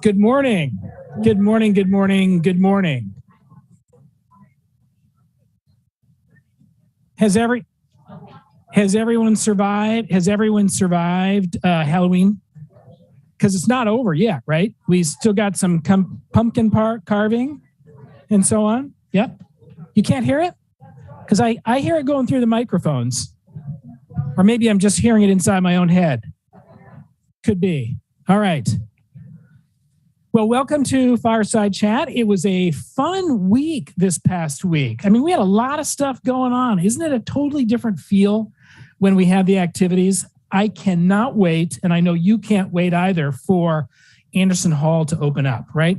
Good morning. Good morning. Good morning. Good morning. Has everyone survived? Has everyone survived Halloween? Because it's not over yet, right? We still got some pumpkin carving and so on. Yep. You can't hear it? Because I hear it going through the microphones. Or maybe I'm just hearing it inside my own head. Could be. All right. Well, welcome to Fireside Chat. It was a fun week this past week. I mean, we had a lot of stuff going on. Isn't it a totally different feel when we have the activities? I cannot wait, and I know you can't wait either, for Anderson Hall to open up, right?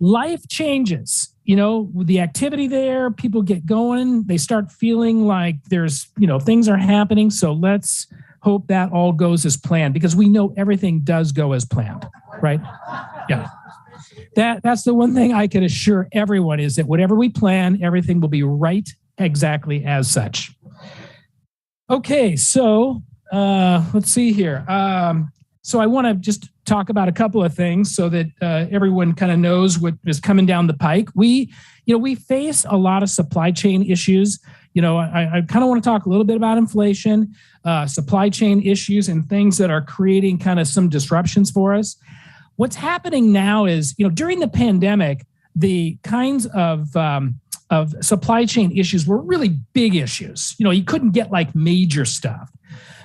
Life changes. You know, with the activity there, people get going. They start feeling like there's, things are happening. So let's hope that all goes as planned, because we know everything does go as planned, right? Yeah. That's the one thing I can assure everyone, is that whatever we plan, everything will be right exactly as such. Okay, so let's see here. So I want to just talk about a couple of things so that everyone kind of knows what is coming down the pike. We face a lot of supply chain issues. I kind of want to talk a little bit about inflation, supply chain issues, and things that are creating kind of some disruptions for us. What's happening now is, during the pandemic, the kinds of supply chain issues were really big issues. You couldn't get like major stuff.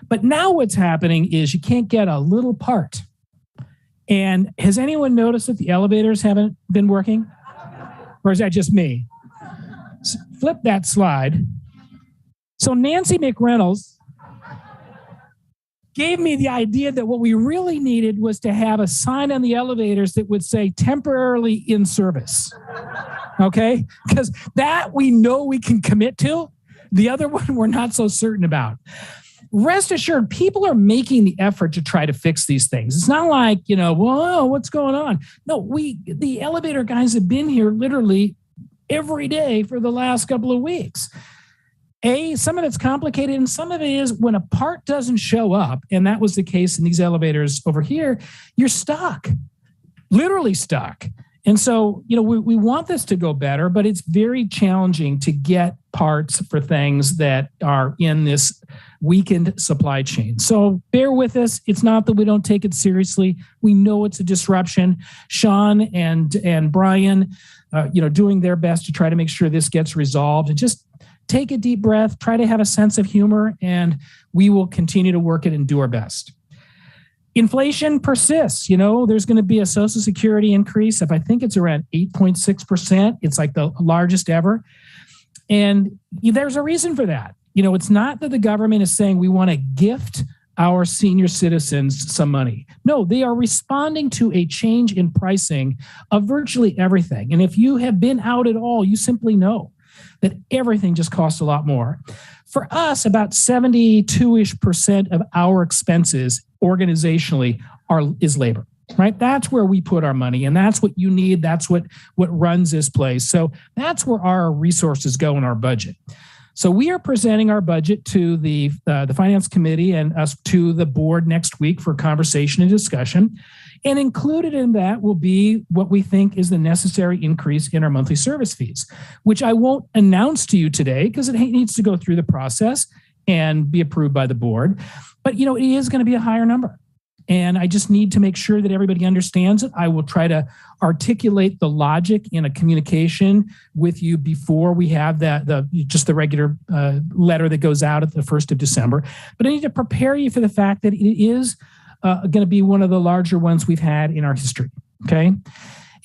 But now what's happening is you can't get a little part. And has anyone noticed that the elevators haven't been working? Or is that just me? Flip that slide. So Nancy McReynolds gave me the idea that what we really needed was to have a sign on the elevators that would say temporarily in service. Okay? Because that we know we can commit to. The other one we're not so certain about. Rest assured, people are making the effort to try to fix these things. It's not like, whoa, what's going on? No, the elevator guys have been here literally every day for the last couple of weeks. Some of it's complicated, and some of it is when a part doesn't show up, and that was the case in these elevators over here, you're stuck, literally stuck. And so, we want this to go better, but it's very challenging to get parts for things that are in this weakened supply chain. So bear with us. It's not that we don't take it seriously. We know it's a disruption. Sean and Brian, doing their best to try to make sure this gets resolved. And just take a deep breath, try to have a sense of humor, and we will continue to work it and do our best. Inflation persists. There's going to be a Social Security increase of, I think it's around 8.6%. It's like the largest ever. And there's a reason for that. It's not that the government is saying we want to gift our senior citizens some money. No, they are responding to a change in pricing of virtually everything. And if you have been out at all, you simply know that everything just costs a lot more. For us, about 72-ish% of our expenses organizationally is labor, right? That's where we put our money, and that's what you need. That's what runs this place. So that's where our resources go in our budget. So we are presenting our budget to the Finance Committee and us to the board next week for conversation and discussion. And included in that will be what we think is the necessary increase in our monthly service fees, which I won't announce to you today because it needs to go through the process and be approved by the board. But, it is going to be a higher number. And I just need to make sure that everybody understands it. I will try to articulate the logic in a communication with you before we have the regular letter that goes out at the 1st of December. But I need to prepare you for the fact that it is going to be one of the larger ones we've had in our history. Okay.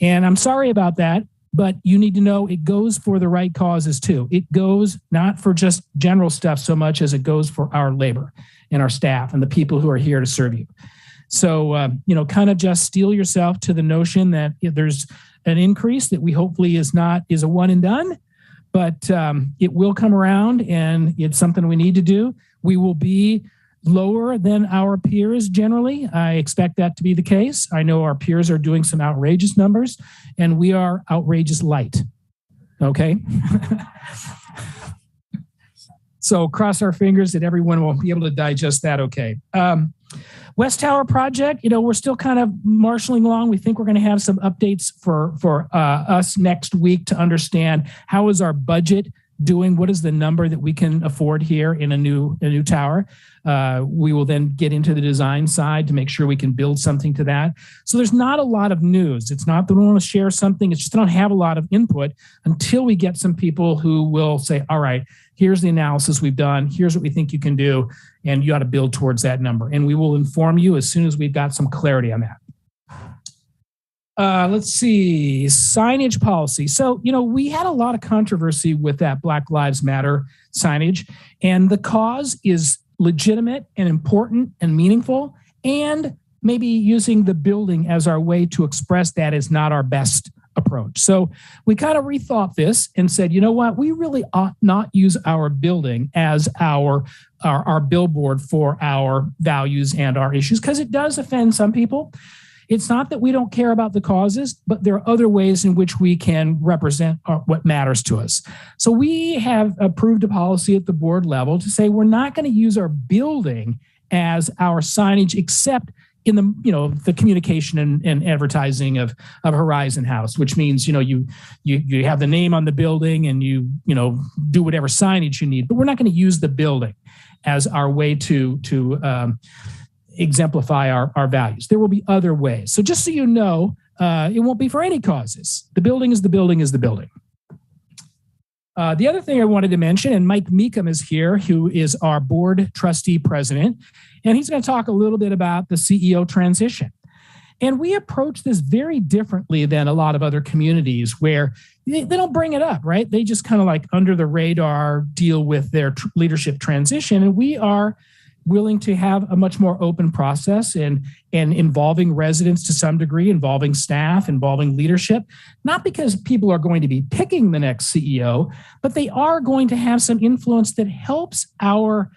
And I'm sorry about that, but you need to know it goes for the right causes too. It goes not for just general stuff so much as it goes for our labor and our staff and the people who are here to serve you. So, kind of just steel yourself to the notion that there's an increase that we hopefully is a one and done, but it will come around and it's something we need to do. We will be lower than our peers generally. I expect that to be the case. I know our peers are doing some outrageous numbers, and we are outrageous light. Okay? So cross our fingers that everyone will be able to digest that okay. West Tower project, we're still kind of marshaling along. We think we're going to have some updates for us next week to understand how is our budget doing, what is the number that we can afford here in a new tower. We will then get into the design side to make sure we can build something to that. So there's not a lot of news. It's not that we want to share something. It's just I don't have a lot of input until we get some people who will say, all right, here's the analysis we've done. Here's what we think you can do. And you ought to build towards that number. And we will inform you as soon as we've got some clarity on that. Let's see, signage policy. So, we had a lot of controversy with that Black Lives Matter signage, and the cause is legitimate and important and meaningful, and maybe using the building as our way to express that is not our best approach. So we kind of rethought this and said, you know what, we really ought not use our building as our billboard for our values and our issues, because it does offend some people. It's not that we don't care about the causes, but there are other ways in which we can represent what matters to us. So we have approved a policy at the board level to say we're not going to use our building as our signage, except in the communication and advertising of Horizon House, which means you have the name on the building and you do whatever signage you need, but we're not going to use the building as our way to exemplify our values. There will be other ways. So just so you know, it won't be for any causes. The building is the building is the building. The other thing I wanted to mention, and Mike Meekum is here, who is our board trustee president, and he's going to talk a little bit about the CEO transition. And we approach this very differently than a lot of other communities where they don't bring it up, right? They just kind of like under the radar deal with their leadership transition. And we are willing to have a much more open process and involving residents to some degree, involving staff, involving leadership, not because people are going to be picking the next CEO, but they are going to have some influence that helps our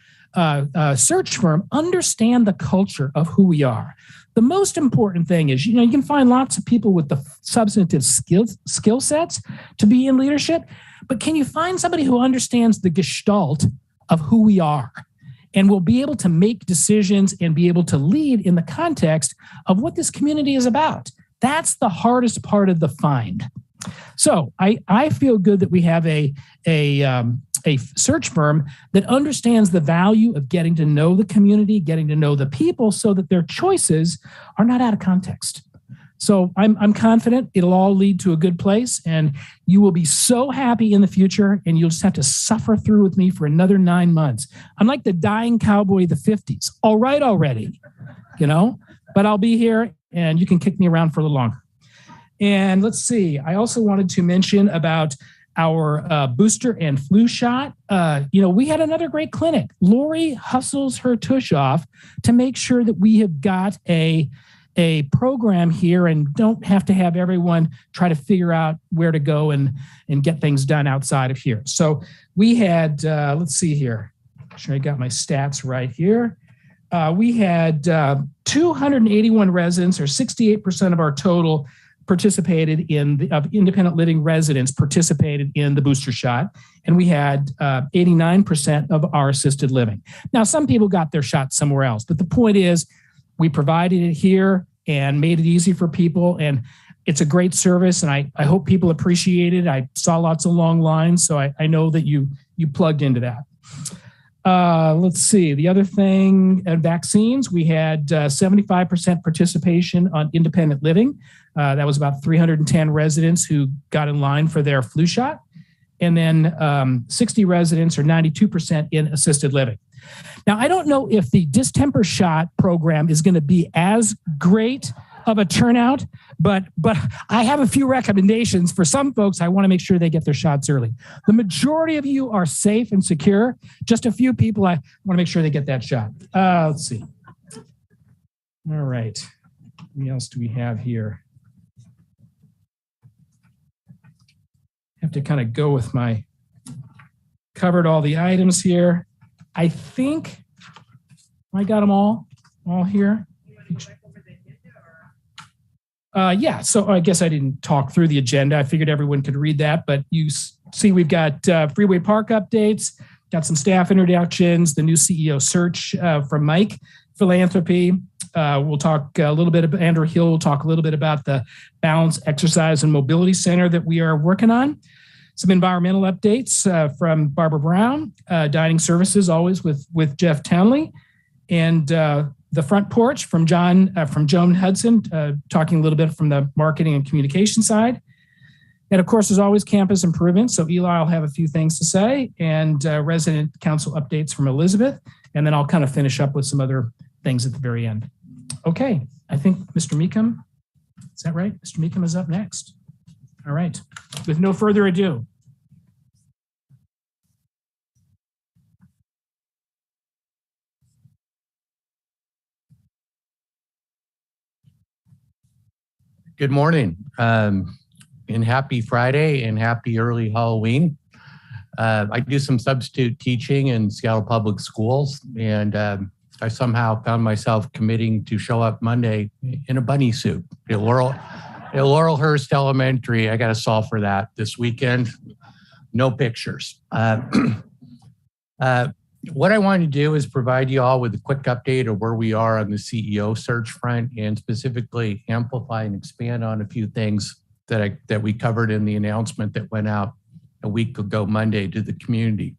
search firm understand the culture of who we are. The most important thing is, you can find lots of people with the substantive skill sets to be in leadership, but can you find somebody who understands the gestalt of who we are? And will be able to make decisions and be able to lead in the context of what this community is about. That's the hardest part of the find. So I feel good that we have a search firm that understands the value of getting to know the community, getting to know the people, so that their choices are not out of context. So I'm confident it'll all lead to a good place, and you will be so happy in the future, and you'll just have to suffer through with me for another 9 months. I'm like the dying cowboy of the 50s. All right already, but I'll be here, and you can kick me around for a little longer. And let's see, I also wanted to mention about our booster and flu shot. We had another great clinic. Lori hustles her tush off to make sure that we have got a program here and don't have to have everyone try to figure out where to go and get things done outside of here. So we had, let's see here. Make sure I got my stats right here. We had 281 residents, or 68% of our total participated of independent living residents participated in the booster shot. And we had 89% of our assisted living. Now, some people got their shot somewhere else, but the point is, we provided it here and made it easy for people. And it's a great service. And I hope people appreciate it. I saw lots of long lines. So I know that you plugged into that. Let's see. The other thing, vaccines, we had 75% participation on independent living. That was about 310 residents who got in line for their flu shot. And then 60 residents, or 92%, in assisted living. Now, I don't know if the distemper shot program is going to be as great of a turnout, but I have a few recommendations for some folks. I want to make sure they get their shots early. The majority of you are safe and secure. Just a few people, I want to make sure they get that shot. Let's see. All right. What else do we have here? I have to kind of go with covered all the items here. I think I got them all here. Yeah, so I guess I didn't talk through the agenda. I figured everyone could read that, but you see we've got Freeway Park updates, got some staff introductions, the new CEO search from Mike, philanthropy. We'll talk a little bit about Andrew Hill will talk a little bit about the Balance Exercise and Mobility Center that we are working on. Some environmental updates from Barbara Brown, dining services always with Jeff Townley, and the front porch from Joan Hudson, talking a little bit from the marketing and communication side. And of course, there's always campus improvements. So Eli will have a few things to say, and resident council updates from Elizabeth. And then I'll kind of finish up with some other things at the very end. Okay, I think Mr. Meekum, is that right? Mr. Meekum is up next. All right, with no further ado. Good morning, and happy Friday and happy early Halloween. I do some substitute teaching in Seattle Public Schools, and I somehow found myself committing to show up Monday in a bunny suit at Laurelhurst Elementary. I got to solve for that this weekend. No pictures. What I wanted to do is provide you all with a quick update of where we are on the CEO search front, and specifically amplify and expand on a few things that we covered in the announcement that went out a week ago Monday to the community.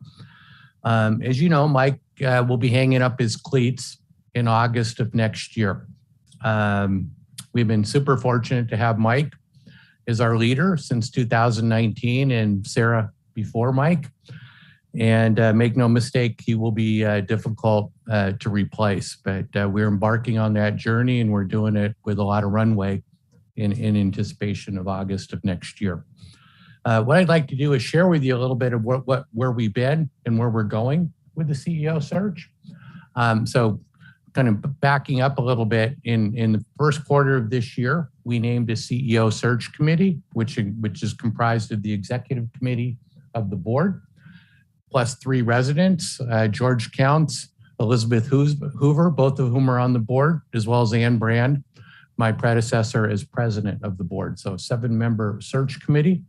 As you know, Mike will be hanging up his cleats in August of next year. We've been super fortunate to have Mike as our leader since 2019, and Sarah before Mike. And make no mistake, he will be difficult to replace, but we're embarking on that journey, and we're doing it with a lot of runway in anticipation of August of next year. What I'd like to do is share with you a little bit of where we've been and where we're going with the CEO search. So kind of backing up a little bit, in the first quarter of this year, we named a CEO search committee, which is comprised of the executive committee of the board, plus 3 residents, George Counts, Elizabeth Hoover, both of whom are on the board, as well as Ann Brand, my predecessor as president of the board. So 7-member search committee.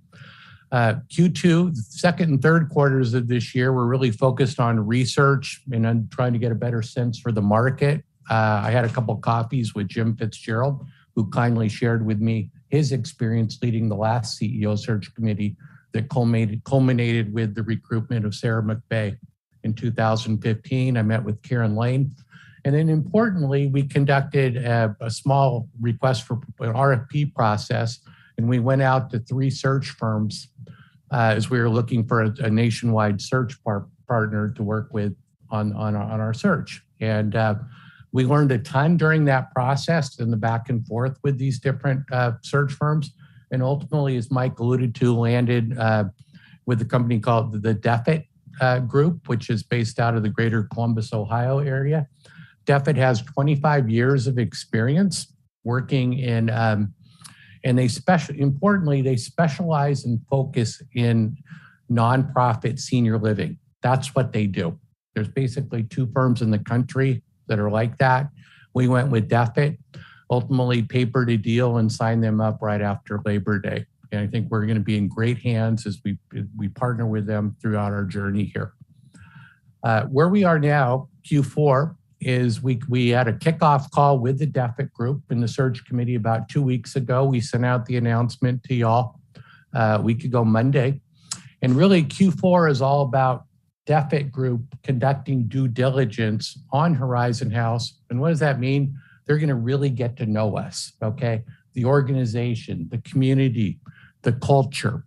Q2, second and third quarters of this year, we're really focused on research and on trying to get a better sense for the market. I had a couple coffees with Jim Fitzgerald, who kindly shared with me his experience leading the last CEO search committee that culminated with the recruitment of Sarah McVeigh in 2015. I met with Karen Lane. And then importantly, we conducted a small request for an RFP process, and we went out to 3 search firms as we were looking for a nationwide search partner to work with on our search. And we learned a ton during that process and the back and forth with these different search firms. And ultimately, as Mike alluded to, landed with a company called the Defit Group, which is based out of the greater Columbus, Ohio area. Defit has 25 years of experience working in, and importantly, they specialize and focus in nonprofit senior living. That's what they do. There's basically 2 firms in the country that are like that. We went with Defit, ultimately papered a deal and signed them up right after Labor Day. And I think we're going to be in great hands as we partner with them throughout our journey here. Where we are now, Q4, is we had a kickoff call with the Defit Group and the search committee about 2 weeks ago. We sent out the announcement to y'all a week ago Monday. And really Q4 is all about Defit Group conducting due diligence on Horizon House. And what does that mean? They're going to really get to know us, okay? The organization, the community, the culture,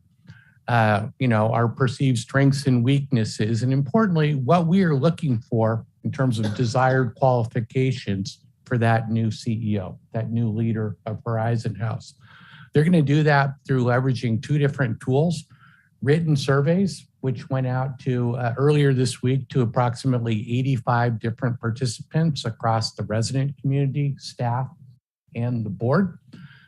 our perceived strengths and weaknesses, and importantly, what we are looking for in terms of desired qualifications for that new CEO, that new leader of Horizon House. They're going to do that through leveraging 2 different tools, written surveys, which went out to earlier this week to approximately 85 different participants across the resident community, staff, and the board.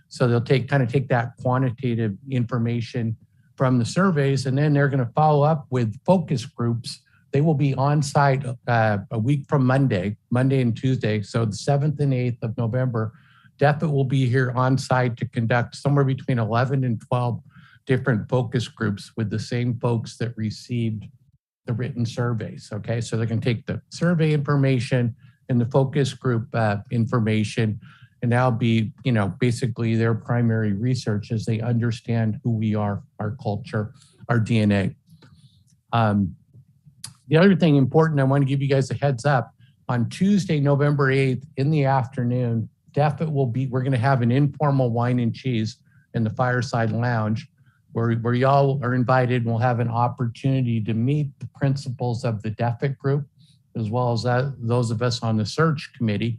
So they'll take that quantitative information from the surveys, and then they're going to follow up with focus groups They will be on site a week from Monday and Tuesday. So the 7th and 8th of November, DEFIT will be here on site to conduct somewhere between 11 and 12 different focus groups with the same folks that received the written surveys, okay? So they can take the survey information and the focus group information, and that'll be, basically their primary research as they understand who we are, our culture, our DNA. The other thing important, I want to give you guys a heads up. On Tuesday, November 8th in the afternoon, DEFIT we're going to have an informal wine and cheese in the Fireside Lounge where y'all are invited, and we'll have an opportunity to meet the principals of the DEFIT group, as well as those of us on the search committee.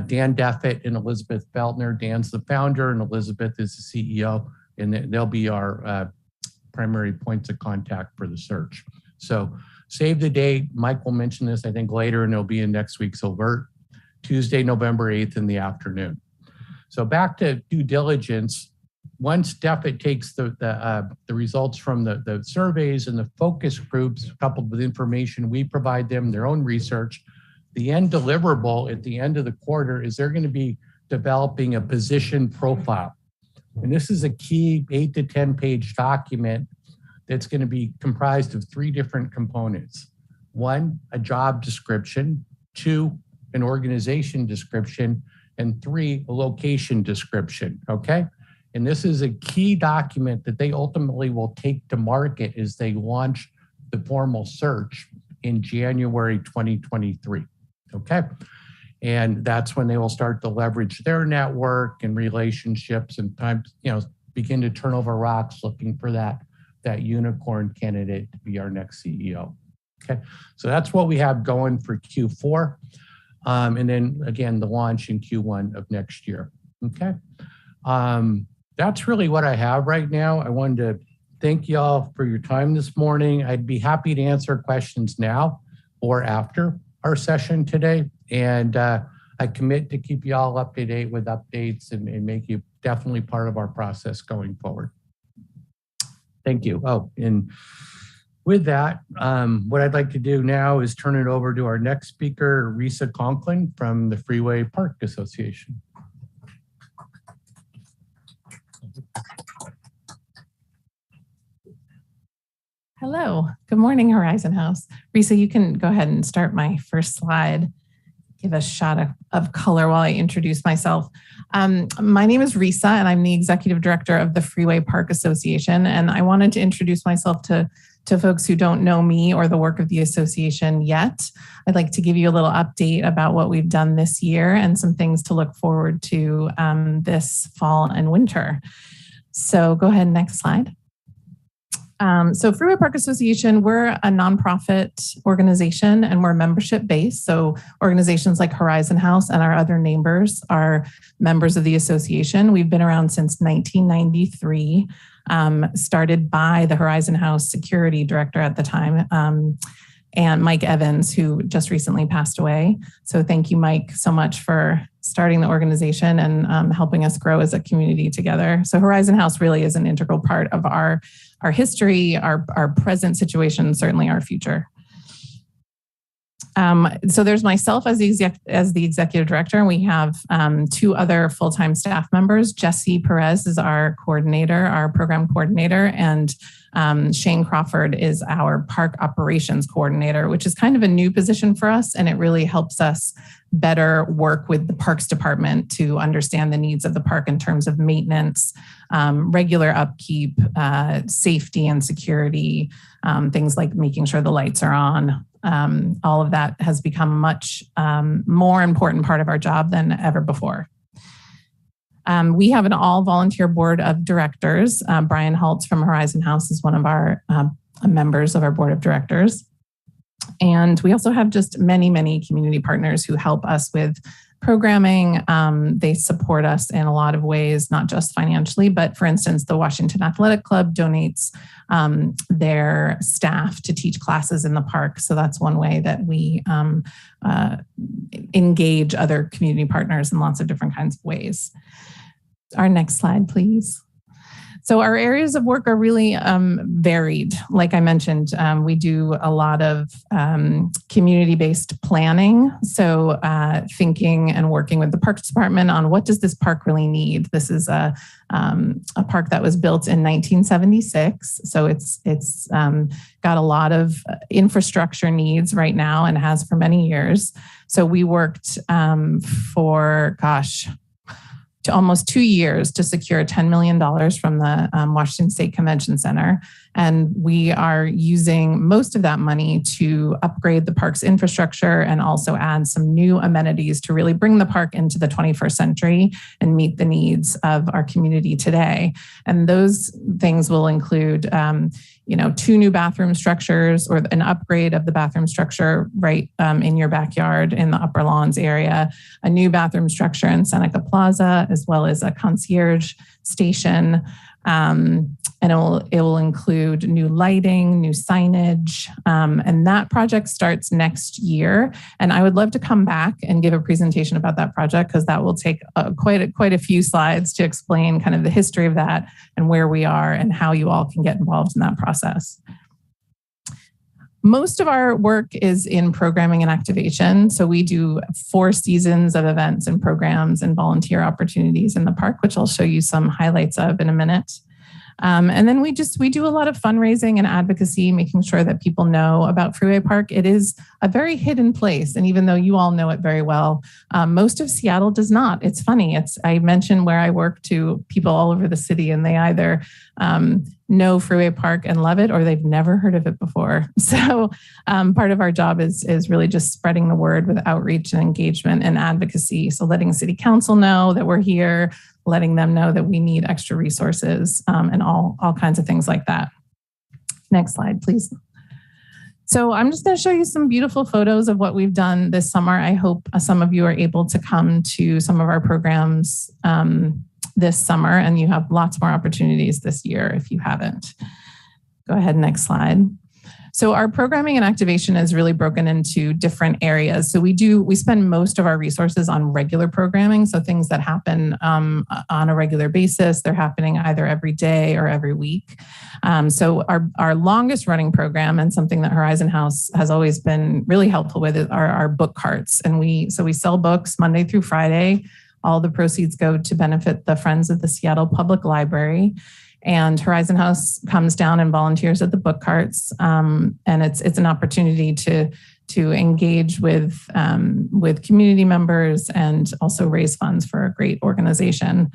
Dan DEFIT and Elizabeth Feltner. Dan's the founder and Elizabeth is the CEO, and they'll be our primary points of contact for the search. So save the date. Mike will mention this, I think, later, and it'll be in next week's alert. Tuesday, November 8th in the afternoon. So back to due diligence. Once DEFIT takes the results from the surveys and the focus groups, coupled with information, we provide them their own research. The end deliverable at the end of the quarter is they're going to be developing a position profile. And this is a key 8 to 10 page document that's going to be comprised of 3 different components. 1, a job description. 2, an organization description. And 3, a location description, okay? And this is a key document that they ultimately will take to market as they launch the formal search in January 2023, okay? And that's when they will start to leverage their network and relationships and begin to turn over rocks looking for that unicorn candidate to be our next CEO, okay? So that's what we have going for Q4. And then again, the launch in Q1 of next year, okay? That's really what I have right now. I wanted to thank y'all for your time this morning. I'd be happy to answer questions now or after our session today. And I commit to keep y'all up to date with updates and make you definitely part of our process going forward. Thank you. Oh, and with that, what I'd like to do now is turn it over to our next speaker, Risa Conklin from the Freeway Park Association. Hello, good morning, Horizon House. Risa, you can go ahead and start my first slide. Give a shot of color while I introduce myself. My name is Risa, and I'm the Executive Director of the Freeway Park Association. And I wanted to introduce myself to folks who don't know me or the work of the association yet. I'd like to give you a little update about what we've done this year and some things to look forward to this fall and winter. So go ahead, next slide. So Freeway Park Association, we're a nonprofit organization and we're membership based. So organizations like Horizon House and our other neighbors are members of the association. We've been around since 1993, started by the Horizon House security director at the time, and Mike Evans, who just recently passed away. So thank you, Mike, so much for starting the organization and helping us grow as a community together. So Horizon House really is an integral part of our history, our present situation, certainly our future. So there's myself as the executive director, and we have 2 other full-time staff members. Jesse Perez is our coordinator, our program coordinator, and Shane Crawford is our park operations coordinator, which is kind of a new position for us, and it really helps us better work with the parks department to understand the needs of the park in terms of maintenance, regular upkeep, safety and security, things like making sure the lights are on. All of that has become a much more important part of our job than ever before. We have an all-volunteer board of directors. Brian Haltz from Horizon House is one of our members of our board of directors. And we also have just many, many community partners who help us with programming. They support us in a lot of ways, not just financially, but for instance, the Washington Athletic Club donates their staff to teach classes in the park. So that's one way that we engage other community partners in lots of different kinds of ways. Our next slide, please. So our areas of work are really varied. Like I mentioned, we do a lot of community-based planning. So thinking and working with the Parks Department on what does this park really need? This is a park that was built in 1976. So it's got a lot of infrastructure needs right now and has for many years. So we worked for, to almost 2 years to secure $10 million from the Washington State Convention Center. And we are using most of that money to upgrade the park's infrastructure and also add some new amenities to really bring the park into the 21st century and meet the needs of our community today. And those things will include 2 new bathroom structures or an upgrade of the bathroom structure right in your backyard in the upper lawns area, a new bathroom structure in Seneca Plaza, as well as a concierge station. And it will include new lighting, new signage, and that project starts next year. And I would love to come back and give a presentation about that project because that will take quite a few slides to explain kind of the history of that and where we are and how you all can get involved in that process. Most of our work is in programming and activation. So we do 4 seasons of events and programs and volunteer opportunities in the park, which I'll show you some highlights of in a minute. And then we do a lot of fundraising and advocacy, making sure that people know about Freeway Park. It is a very hidden place. And even though you all know it very well, most of Seattle does not. It's funny. I mentioned where I work to people all over the city, and they either know Freeway Park and love it, or they've never heard of it before. So part of our job is really just spreading the word with outreach and engagement and advocacy. So letting City Council know that we're here, letting them know that we need extra resources and all kinds of things like that. Next slide, please. So I'm just going to show you some beautiful photos of what we've done this summer. I hope some of you are able to come to some of our programs this summer, and you have lots more opportunities this year if you haven't. Go ahead, next slide. So our programming and activation is really broken into different areas. So we spend most of our resources on regular programming. So things that happen on a regular basis, they're happening either every day or every week. So our longest running program, and something that Horizon House has always been really helpful with, are our book carts. And we sell books Monday through Friday. All the proceeds go to benefit the Friends of the Seattle Public Library. And Horizon House comes down and volunteers at the book carts, and it's an opportunity to engage with community members and also raise funds for a great organization.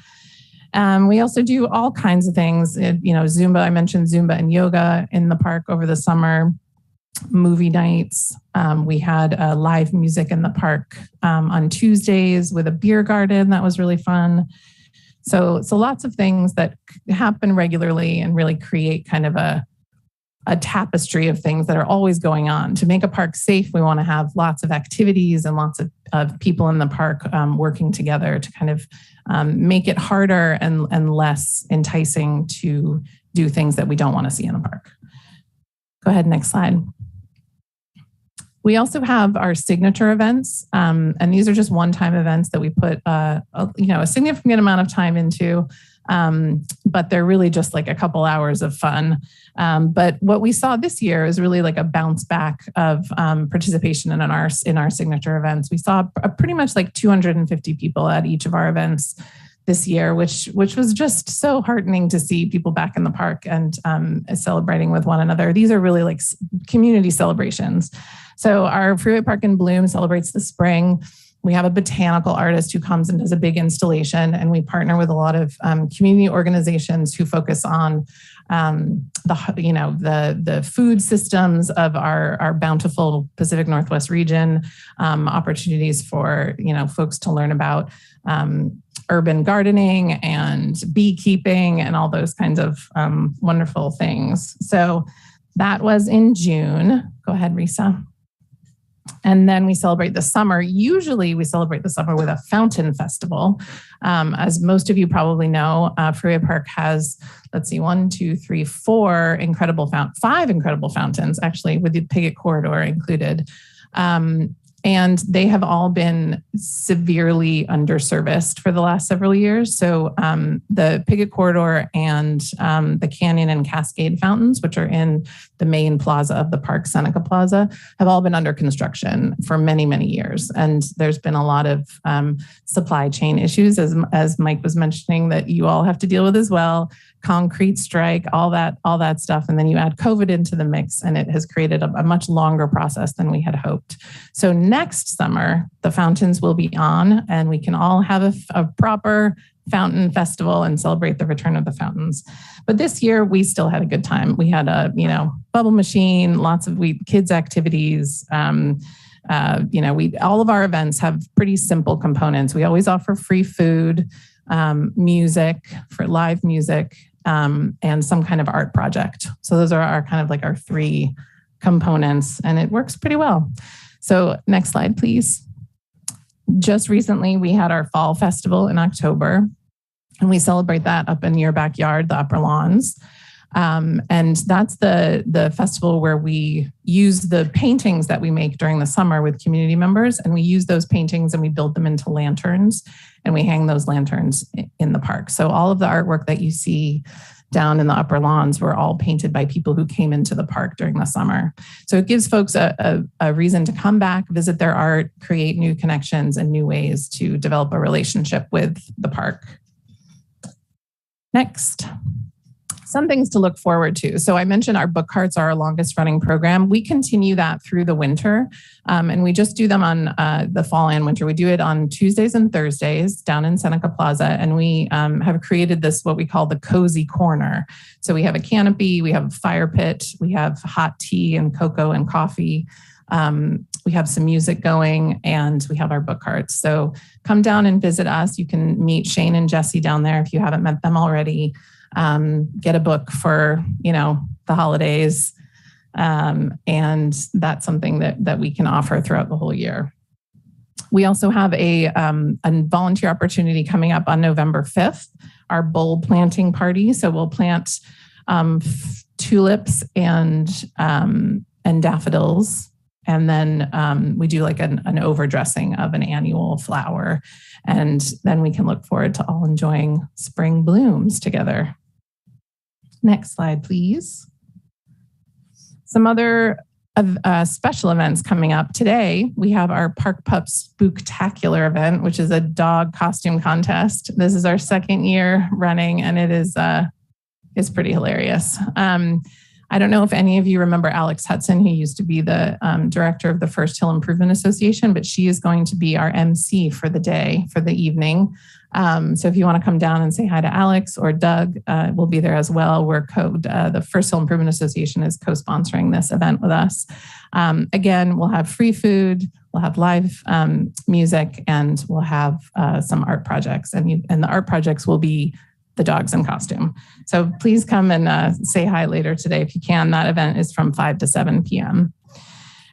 We also do all kinds of things. Zumba. I mentioned Zumba and yoga in the park over the summer. Movie nights. We had live music in the park on Tuesdays with a beer garden. That was really fun. So lots of things that happen regularly and really create kind of a tapestry of things that are always going on. To make a park safe, we want to have lots of activities and lots of people in the park working together to kind of make it harder and less enticing to do things that we don't want to see in the park. Go ahead, next slide. We also have our signature events, and these are just one-time events that we put a significant amount of time into, but they're really just like a couple hours of fun. But what we saw this year is really like a bounce back of participation in our signature events. We saw pretty much like 250 people at each of our events this year, which was just so heartening to see people back in the park and celebrating with one another. These are really like community celebrations. So our Freeway Park in Bloom celebrates the spring. We have a botanical artist who comes and does a big installation, and we partner with a lot of community organizations who focus on the food systems of our bountiful Pacific Northwest region, opportunities for folks to learn about urban gardening and beekeeping and all those kinds of wonderful things. So that was in June. Go ahead, Risa. And then we celebrate the summer. Usually we celebrate the summer with a fountain festival. As most of you probably know, Freeway Park has, 5 incredible fountains, actually, with the Piggott Corridor included. And And they have all been severely underserviced for the last several years. So the Piggott Corridor and the Canyon and Cascade fountains, which are in the main plaza of the park, Seneca Plaza, have all been under construction for many, many years. And there's been a lot of supply chain issues, as Mike was mentioning, that you all have to deal with as well. Concrete strike, all that stuff. And then you add COVID into the mix, and it has created a much longer process than we had hoped. So next summer, the fountains will be on, and we can all have a proper fountain festival and celebrate the return of the fountains. But this year, we still had a good time. We had a bubble machine, lots of kids activities. All of our events have pretty simple components. We always offer free food, music for live music, and some kind of art project. So those are our three components, and it works pretty well. So next slide, please. Just recently, we had our fall festival in October, and we celebrate that up in your backyard, the upper lawns. And that's the festival where we use the paintings that we make during the summer with community members, and we use those paintings and we build them into lanterns, and we hang those lanterns in the park. So all of the artwork that you see down in the upper lawns were all painted by people who came into the park during the summer. So it gives folks a reason to come back, visit their art, create new connections and new ways to develop a relationship with the park. Next. Some things to look forward to. So I mentioned our book carts are our longest running program. We continue that through the winter, and we just do them on the fall and winter. We do it on Tuesdays and Thursdays down in Seneca Plaza, and we have created this, what we call the cozy corner. So we have a canopy, we have a fire pit, we have hot tea and cocoa and coffee. We have some music going, and we have our book carts. So come down and visit us. You can meet Shane and Jesse down there if you haven't met them already. Get a book for, the holidays. And that's something that we can offer throughout the whole year. We also have a volunteer opportunity coming up on November 5th, our bulb planting party. So we'll plant tulips and daffodils. And then we do like an overdressing of an annual flower. And then we can look forward to all enjoying spring blooms together. Next slide, please. Some other special events coming up. Today, we have our Park Pups Spooktacular event, which is a dog costume contest. This is our second year running, and it is pretty hilarious. I don't know if any of you remember Alex Hudson, who used to be the director of the First Hill Improvement Association, but she is going to be our MC for the day, for the evening. So if you want to come down and say hi to Alex or Doug, we'll be there as well. The First Hill Improvement Association is co-sponsoring this event with us. Again, we'll have free food, we'll have live music, and we'll have some art projects. And the art projects will be the dogs in costume. So please come and say hi later today if you can. That event is from 5 to 7 p.m.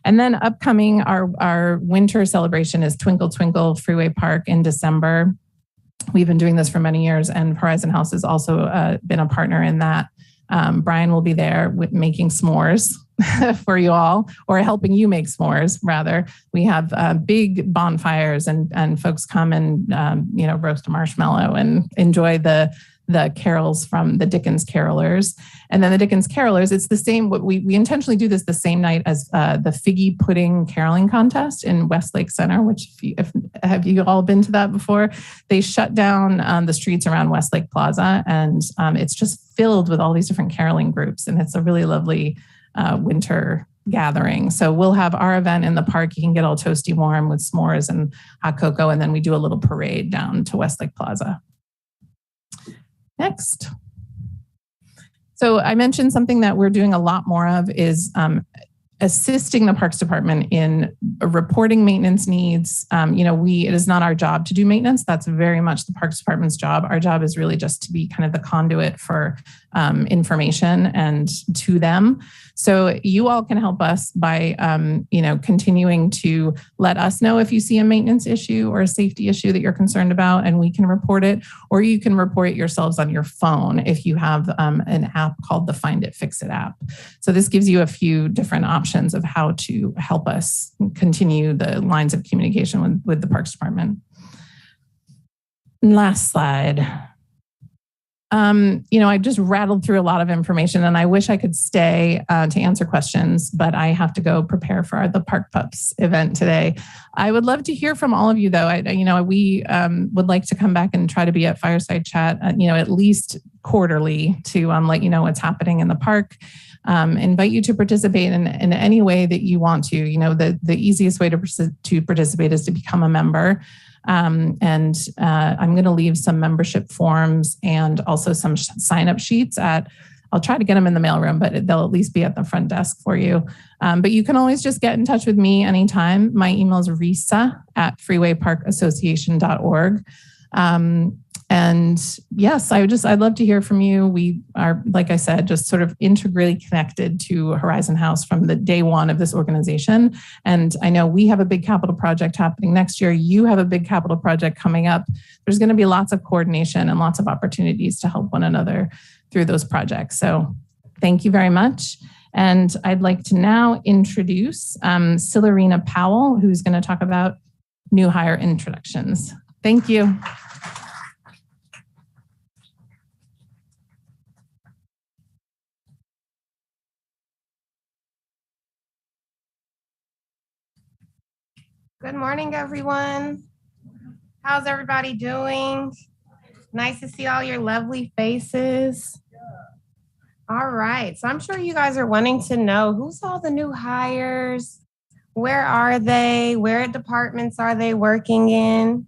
And then upcoming, our winter celebration is Twinkle Twinkle Freeway Park in December. We've been doing this for many years, and Horizon House has also been a partner in that. Brian will be there making s'mores for you all, or helping you make s'mores, rather. We have big bonfires, and folks come and roast a marshmallow and enjoy the carols from the Dickens Carolers. And then the Dickens Carolers, it's the same. We intentionally do this the same night as the Figgy Pudding Caroling Contest in Westlake Center, which have you all been to that before? They shut down the streets around Westlake Plaza, and it's just filled with all these different caroling groups. And it's a really lovely winter gathering. So we'll have our event in the park. You can get all toasty warm with s'mores and hot cocoa. And then we do a little parade down to Westlake Plaza. Next. So I mentioned something that we're doing a lot more of is assisting the Parks Department in reporting maintenance needs. It is not our job to do maintenance. That's very much the Parks Department's job. Our job is really just to be kind of the conduit for information and to them. So you all can help us by, continuing to let us know if you see a maintenance issue or a safety issue that you're concerned about, and we can report it, or you can report it yourselves on your phone if you have an app called the Find It, Fix It app. So this gives you a few different options of how to help us continue the lines of communication with the Parks Department. Last slide. I just rattled through a lot of information, and I wish I could stay to answer questions, but I have to go prepare for the Park Pups event today. I would love to hear from all of you, though. We would like to come back and try to be at Fireside Chat, at least quarterly to let you know what's happening in the park. Invite you to participate in any way that you want to. The easiest way to participate is to become a member. I'm going to leave some membership forms and also some sign-up sheets I'll try to get them in the mailroom, but they'll at least be at the front desk for you. But you can always just get in touch with me anytime. My email is risa@freewayparkassociation.org. And yes, I'd love to hear from you. We are, like I said, just sort of integrally connected to Horizon House from the day one of this organization. And I know we have a big capital project happening next year. You have a big capital project coming up. There's going to be lots of coordination and lots of opportunities to help one another through those projects. So thank you very much. And I'd like to now introduce Silarina Powell, who's going to talk about new hire introductions. Thank you. Good morning, everyone. How's everybody doing? Nice to see all your lovely faces. All right, so I'm sure you guys are wanting to know who's all the new hires? Where are they? Where departments are they working in?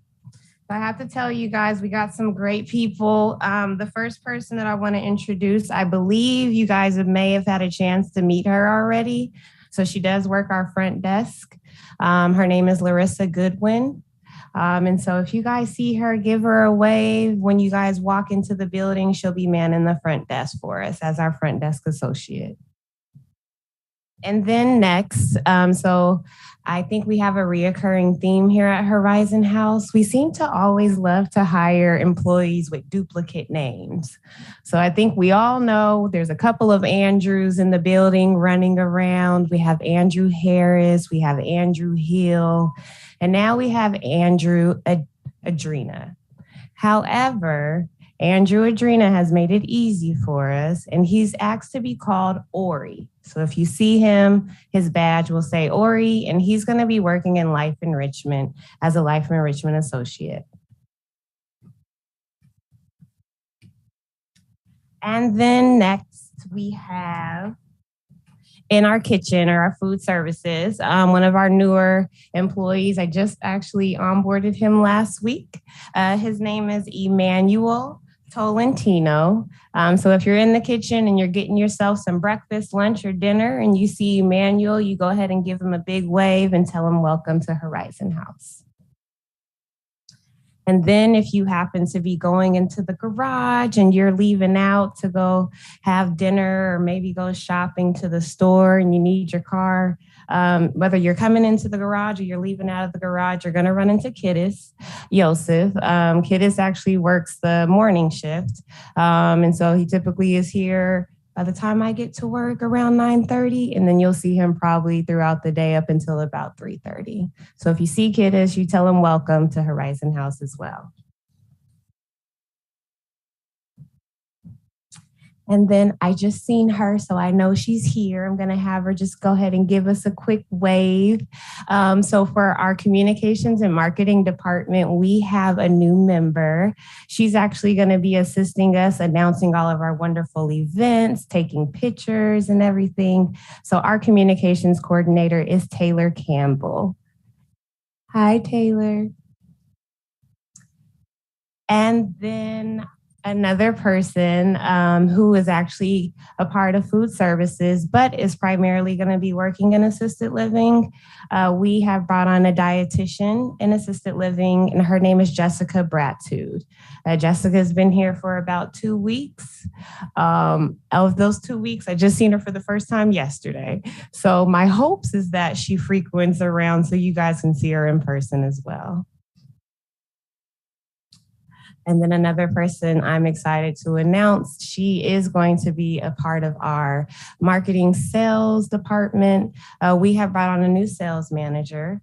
I have to tell you guys, we got some great people. The first person that I want to introduce, I believe you guys may have had a chance to meet her already. So she does work our front desk. Her name is Larissa Goodwin. And so if you guys see her, give her a wave. When you guys walk into the building, she'll be manning the front desk for us as our front desk associate. And then next, so I think we have a reoccurring theme here at Horizon House. We seem to always love to hire employees with duplicate names. So I think we all know there's a couple of Andrews in the building running around. We have Andrew Harris, we have Andrew Hill, and now we have Andrew Adrena. However, Andrew Adrena has made it easy for us, and he's asked to be called Ori. So if you see him, his badge will say Ori, and he's going to be working in life enrichment as a life enrichment associate. And then next we have in our kitchen or our food services, one of our newer employees. I just actually onboarded him last week. His name is Emmanuel Tolentino. So if you're in the kitchen and you're getting yourself some breakfast, lunch, or dinner, and you see Emmanuel, you go ahead and give him a big wave and tell him welcome to Horizon House. And then if you happen to be going into the garage and you're leaving out to go have dinner or maybe go shopping to the store and you need your car, whether you're coming into the garage or you're leaving out of the garage, you're going to run into Kiddis Yosef. Kiddis actually works the morning shift. And so he typically is here by the time I get to work around 9:30, and then you'll see him probably throughout the day up until about 3:30. So if you see Kiddis, you tell him welcome to Horizon House as well. And then I just seen her, so I know she's here. I'm going to have her just go ahead and give us a quick wave. So for our communications and marketing department, we have a new member. She's actually going to be assisting us, announcing all of our wonderful events, taking pictures and everything. So our communications coordinator is Taylor Campbell. Hi, Taylor. And then Another person who is actually a part of food services, but is primarily going to be working in assisted living. We have brought on a dietitian in assisted living, and her name is Jessica Bratude. Jessica has been here for about 2 weeks. Of those 2 weeks, I just seen her for the first time yesterday. So my hopes is that she frequents around so you guys can see her in person as well. And then another person I'm excited to announce, she is going to be a part of our marketing sales department. We have brought on a new sales manager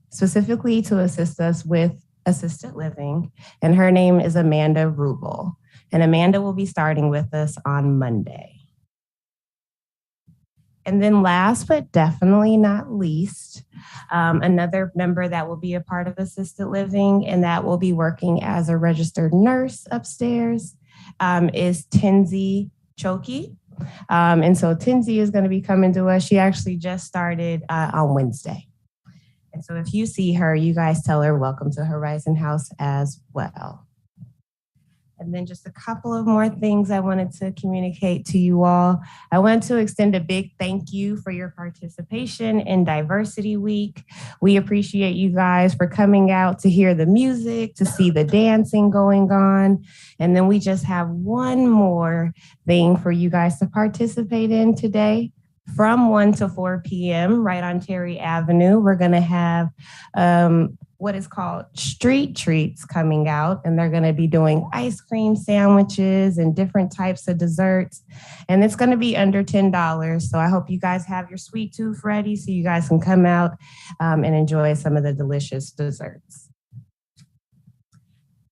specifically to assist us with assisted living, and her name is Amanda Rubel. And Amanda will be starting with us on Monday. And then last but definitely not least, another member that will be a part of assisted living and that will be working as a registered nurse upstairs is Tinsy Choki. And so Tinsy is going to be coming to us. She actually just started on Wednesday. And so if you see her, you guys tell her welcome to Horizon House as well. And then just a couple of more things I wanted to communicate to you all. I want to extend a big thank you for your participation in Diversity Week. We appreciate you guys for coming out to hear the music, to see the dancing going on. And then we just have one more thing for you guys to participate in today. From 1 to 4 p.m. right on Terry Avenue, we're going to have what is called street treats coming out, and they're going to be doing ice cream sandwiches and different types of desserts, and it's going to be under $10. So I hope you guys have your sweet tooth ready so you guys can come out and enjoy some of the delicious desserts.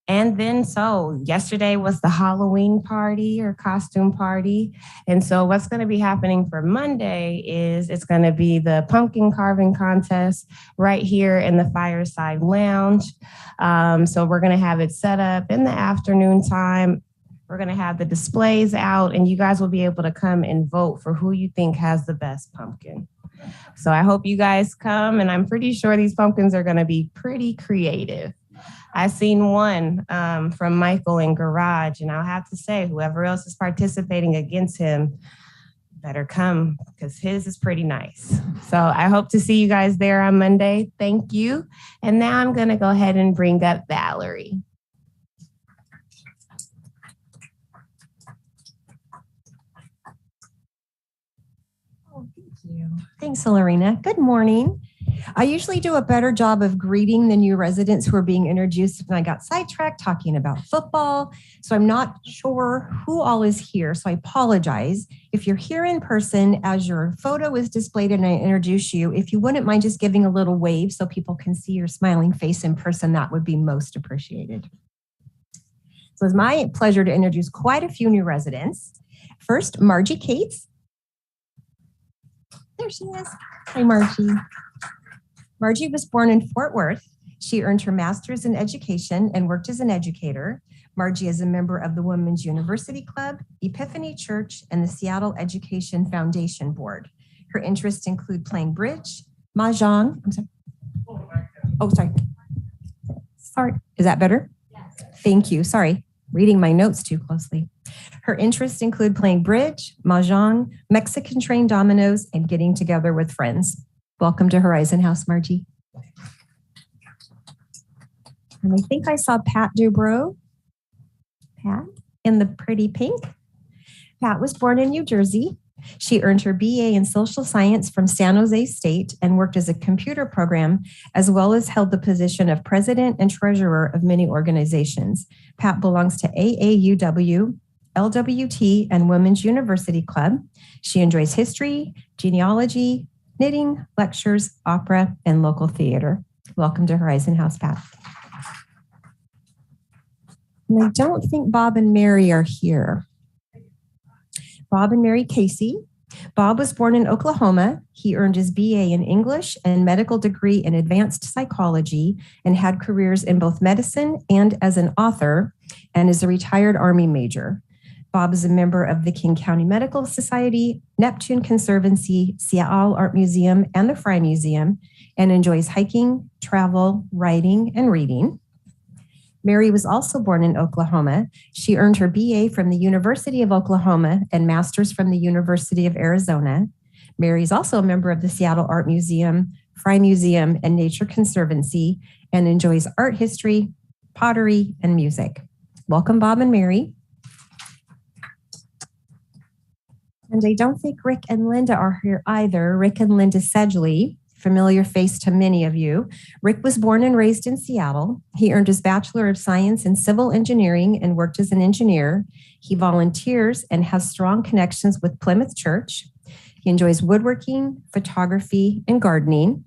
And then, so yesterday was the Halloween party or costume party. And so what's going to be happening for Monday is it's going to be the pumpkin carving contest right here in the Fireside Lounge. So we're going to have it set up in the afternoon time. We're going to have the displays out, and you guys will be able to come and vote for who you think has the best pumpkin. So I hope you guys come, and I'm pretty sure these pumpkins are going to be pretty creative. I seen one from Michael in Garage, and I'll have to say, whoever else is participating against him better come because his is pretty nice. So I hope to see you guys there on Monday. Thank you. And now I'm going to go ahead and bring up Valerie. Oh, thank you. Thanks, Lorena. Good morning. I usually do a better job of greeting the new residents who are being introduced, and I got sidetracked talking about football. So I'm not sure who all is here. So I apologize. If you're here in person, as your photo is displayed and I introduce you, if you wouldn't mind just giving a little wave so people can see your smiling face in person, that would be most appreciated. So it's my pleasure to introduce quite a few new residents. First, Margie Cates. There she is. Hi, Margie. Margie was born in Fort Worth. She earned her master's in education and worked as an educator. Margie is a member of the Women's University Club, Epiphany Church, and the Seattle Education Foundation Board. Her interests include playing bridge, mahjong. I'm sorry. Oh, sorry. Sorry. Is that better? Yes. Thank you. Sorry. Reading my notes too closely. Her interests include playing bridge, mahjong, Mexican train dominoes, and getting together with friends. Welcome to Horizon House, Margie. And I think I saw Pat Dubrow. Pat in the pretty pink. Pat was born in New Jersey. She earned her BA in social science from San Jose State and worked as a computer program, as well as held the position of president and treasurer of many organizations. Pat belongs to AAUW, LWT, and Women's University Club. She enjoys history, genealogy, knitting, lectures, opera, and local theater. Welcome to Horizon House, Pat. And I don't think Bob and Mary are here. Bob and Mary Casey. Bob was born in Oklahoma. He earned his BA in English and medical degree in advanced psychology and had careers in both medicine and as an author, and is a retired Army major. Bob is a member of the King County Medical Society, Neptune Conservancy, Seattle Art Museum, and the Frye Museum, and enjoys hiking, travel, writing, and reading. Mary was also born in Oklahoma. She earned her BA from the University of Oklahoma and master's from the University of Arizona. Mary is also a member of the Seattle Art Museum, Frye Museum, and Nature Conservancy, and enjoys art history, pottery, and music. Welcome, Bob and Mary. And I don't think Rick and Linda are here either. Rick and Linda Sedgley, familiar face to many of you. Rick was born and raised in Seattle. He earned his Bachelor of Science in Civil Engineering and worked as an engineer. He volunteers and has strong connections with Plymouth Church. He enjoys woodworking, photography, and gardening.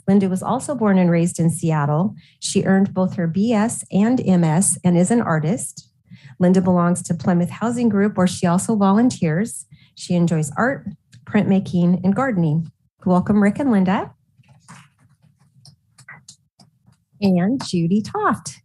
Linda was also born and raised in Seattle. She earned both her BS and MS and is an artist. Linda belongs to Plymouth Housing Group, where she also volunteers. She enjoys art, printmaking, and gardening. Welcome, Rick and Linda. And Judy Toft.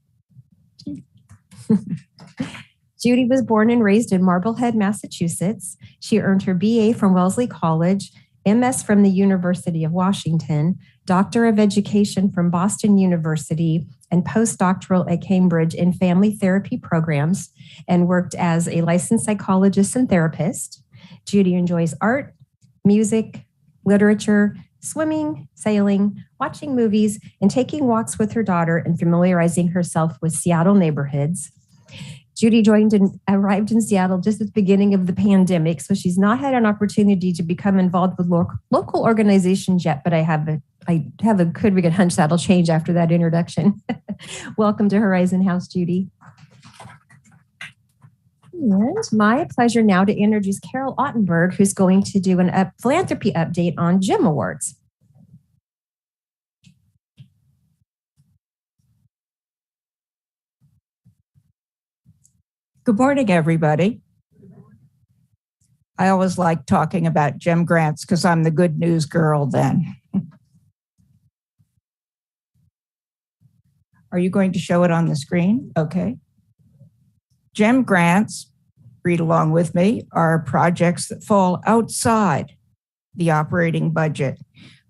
Judy was born and raised in Marblehead, Massachusetts. She earned her BA from Wellesley College, MS from the University of Washington, Doctor of Education from Boston University, and postdoctoral at Cambridge in family therapy programs, and worked as a licensed psychologist and therapist. Judy enjoys art, music, literature, swimming, sailing, watching movies, and taking walks with her daughter and familiarizing herself with Seattle neighborhoods. Judy arrived in Seattle just at the beginning of the pandemic, so she's not had an opportunity to become involved with local organizations yet, but I have a good hunch that'll change after that introduction. Welcome to Horizon House, Judy. And my pleasure now to introduce Carol Ottenberg, who's going to do a philanthropy update on GEM Awards. Good morning, everybody. I always like talking about GEM grants because I'm the good news girl then. Are you going to show it on the screen? Okay. GEM grants, read along with me, are projects that fall outside the operating budget,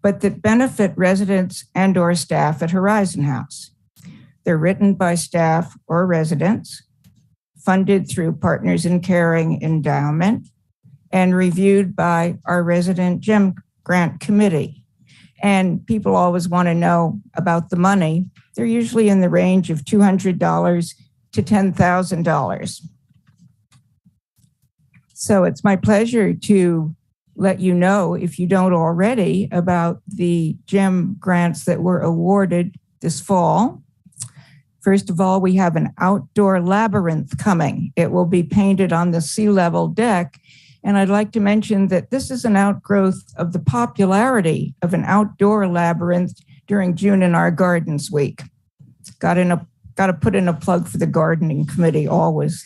but that benefit residents and/or staff at Horizon House. They're written by staff or residents, funded through Partners in Caring Endowment, and reviewed by our resident GEM grant committee. And people always want to know about the money. They're usually in the range of $200 to $10,000. So it's my pleasure to let you know, if you don't already, about the GEM grants that were awarded this fall. First of all, we have an outdoor labyrinth coming. It will be painted on the sea level deck. And I'd like to mention that this is an outgrowth of the popularity of an outdoor labyrinth during June in Our Gardens Week. Got to put in a plug for the gardening committee always.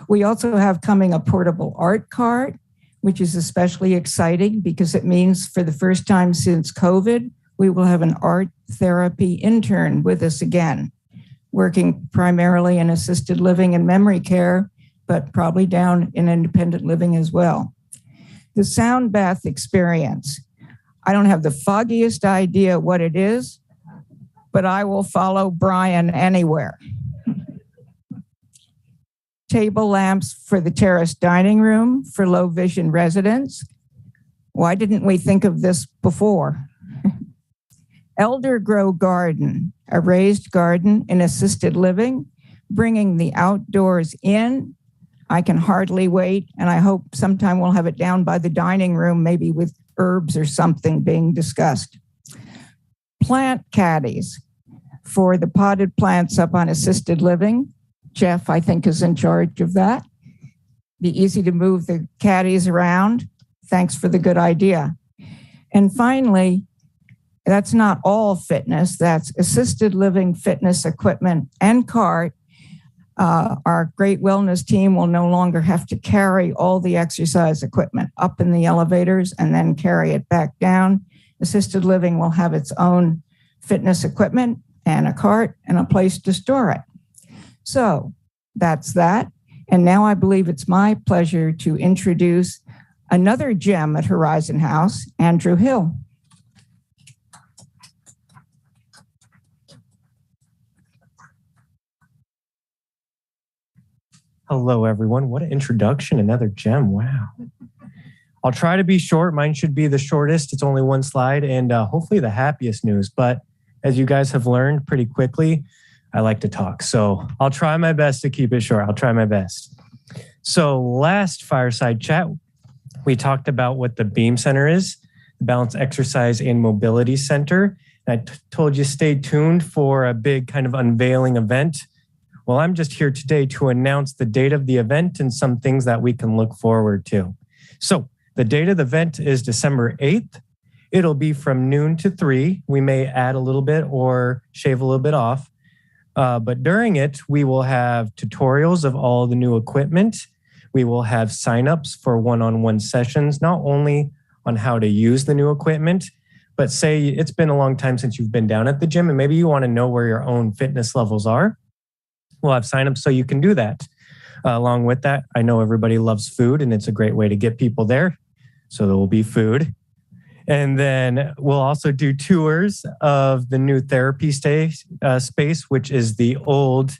We also have coming a portable art cart, which is especially exciting because it means for the first time since COVID, we will have an art therapy intern with us again, working primarily in assisted living and memory care, but probably down in independent living as well. The sound bath experience. I don't have the foggiest idea what it is, but I will follow Brian anywhere. Table lamps for the terrace dining room for low vision residents. Why didn't we think of this before? Elder Grow Garden, a raised garden in assisted living, bringing the outdoors in. I can hardly wait, and I hope sometime we'll have it down by the dining room, maybe with herbs or something being discussed. Plant caddies for the potted plants up on assisted living. Jeff, I think, is in charge of that. Be easy to move the caddies around. Thanks for the good idea. And finally, that's not all fitness. That's assisted living fitness equipment and cart. Our great wellness team will no longer have to carry all the exercise equipment up in the elevators and then carry it back down. Assisted living will have its own fitness equipment and a cart and a place to store it. So that's that. And now I believe it's my pleasure to introduce another gem at Horizon House, Andrew Hill. Hello, everyone. What an introduction. Another gem. Wow. I'll try to be short. Mine should be the shortest. It's only one slide and hopefully the happiest news. But as you guys have learned pretty quickly, I like to talk. So I'll try my best to keep it short. I'll try my best. So last Fireside chat, we talked about what the Beam Center is, the Balance Exercise and Mobility Center. And I told you stay tuned for a big kind of unveiling event. Well, I'm just here today to announce the date of the event and some things that we can look forward to. So the date of the event is December 8th. It'll be from noon to 3. We may add a little bit or shave a little bit off. But during it, we will have tutorials of all the new equipment. We will have signups for one-on-one sessions, not only on how to use the new equipment, but say it's been a long time since you've been down at the gym and maybe you want to know where your own fitness levels are. We'll have signups so you can do that. Along with that, I know everybody loves food and it's a great way to get people there. So there will be food. And then we'll also do tours of the new therapy space, which is the old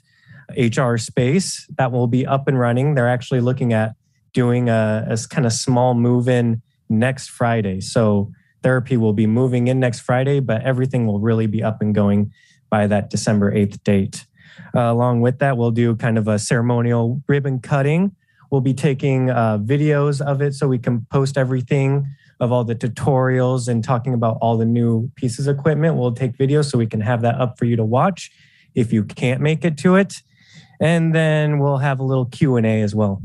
HR space that will be up and running. They're actually looking at doing a kind of small move-in next Friday. So therapy will be moving in next Friday, but everything will really be up and going by that December 8th date. Along with that, we'll do kind of a ceremonial ribbon cutting. We'll be taking videos of it so we can post everything of all the tutorials and talking about all the new pieces of equipment. We'll take videos so we can have that up for you to watch if you can't make it to it. And then we'll have a little Q&A as well.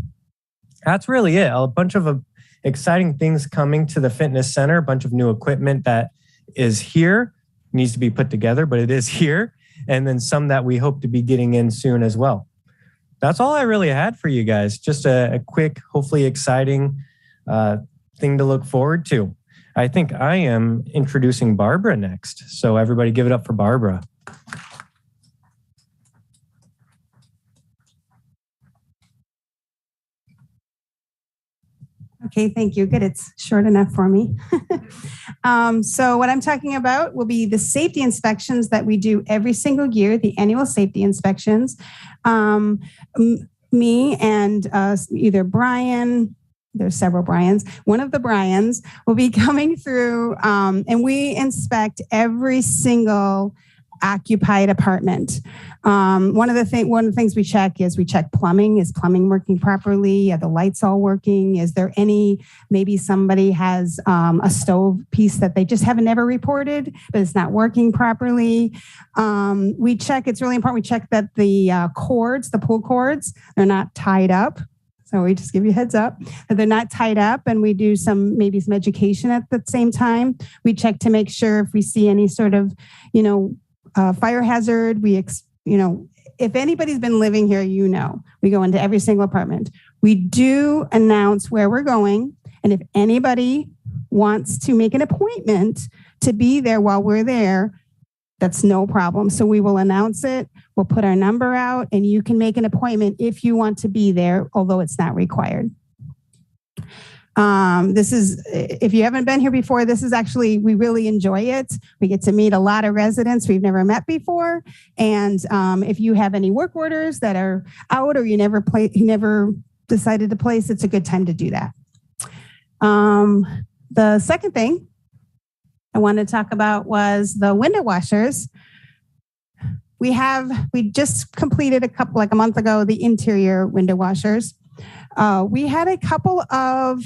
That's really it. A bunch of exciting things coming to the fitness center, a bunch of new equipment that is here, needs to be put together, but it is here. And then some that we hope to be getting in soon as well. That's all I really had for you guys. Just a quick, hopefully exciting thing to look forward to. I think I am introducing Barbara next. So everybody give it up for Barbara. Okay, thank you. Good, it's short enough for me. So what I'm talking about will be the safety inspections that we do every single year, the annual safety inspections. Me and either Brian, there's several Brians, one of the Brians will be coming through and we inspect every single occupied apartment. One of the things we check is we check plumbing. Is plumbing working properly? Are the lights all working? Is there maybe somebody has a stove piece that they just haven't never reported, but it's not working properly. We check, it's really important, we check that the cords, the pull cords, they're not tied up. So we just give you a heads up that they're not tied up, and we do maybe some education at the same time. We check to make sure if we see any sort of, fire hazard, if anybody's been living here, we go into every single apartment. We do announce where we're going. And if anybody wants to make an appointment to be there while we're there, that's no problem. So we will announce it. We'll put our number out and you can make an appointment if you want to be there, although it's not required. If you haven't been here before, this is actually, we really enjoy it. We get to meet a lot of residents we've never met before. And if you have any work orders that are out or you never decided to place, it's a good time to do that. The second thing I wanted to talk about was the window washers. We just completed a month ago, the interior window washers. We had a couple of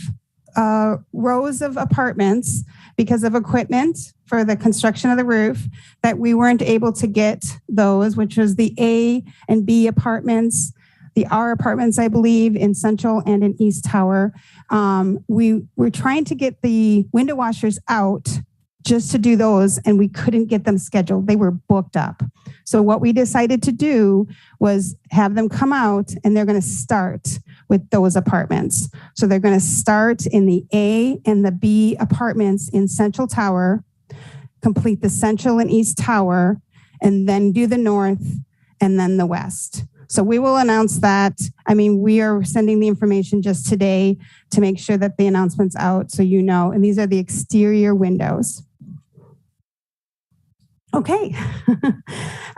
rows of apartments because of equipment for the construction of the roof that we weren't able to get those, which was the A and B apartments, the R apartments, I believe, in Central and in East Tower. We were trying to get the window washers out just to do those, and we couldn't get them scheduled. They were booked up. So what we decided to do was have them come out, and they're going to start with those apartments. So they're going to start in the A and the B apartments in Central Tower, complete the Central and East Tower, and then do the North and then the West. So we will announce that. We are sending the information just today to make sure that the announcement's out so you know. And these are the exterior windows. Okay.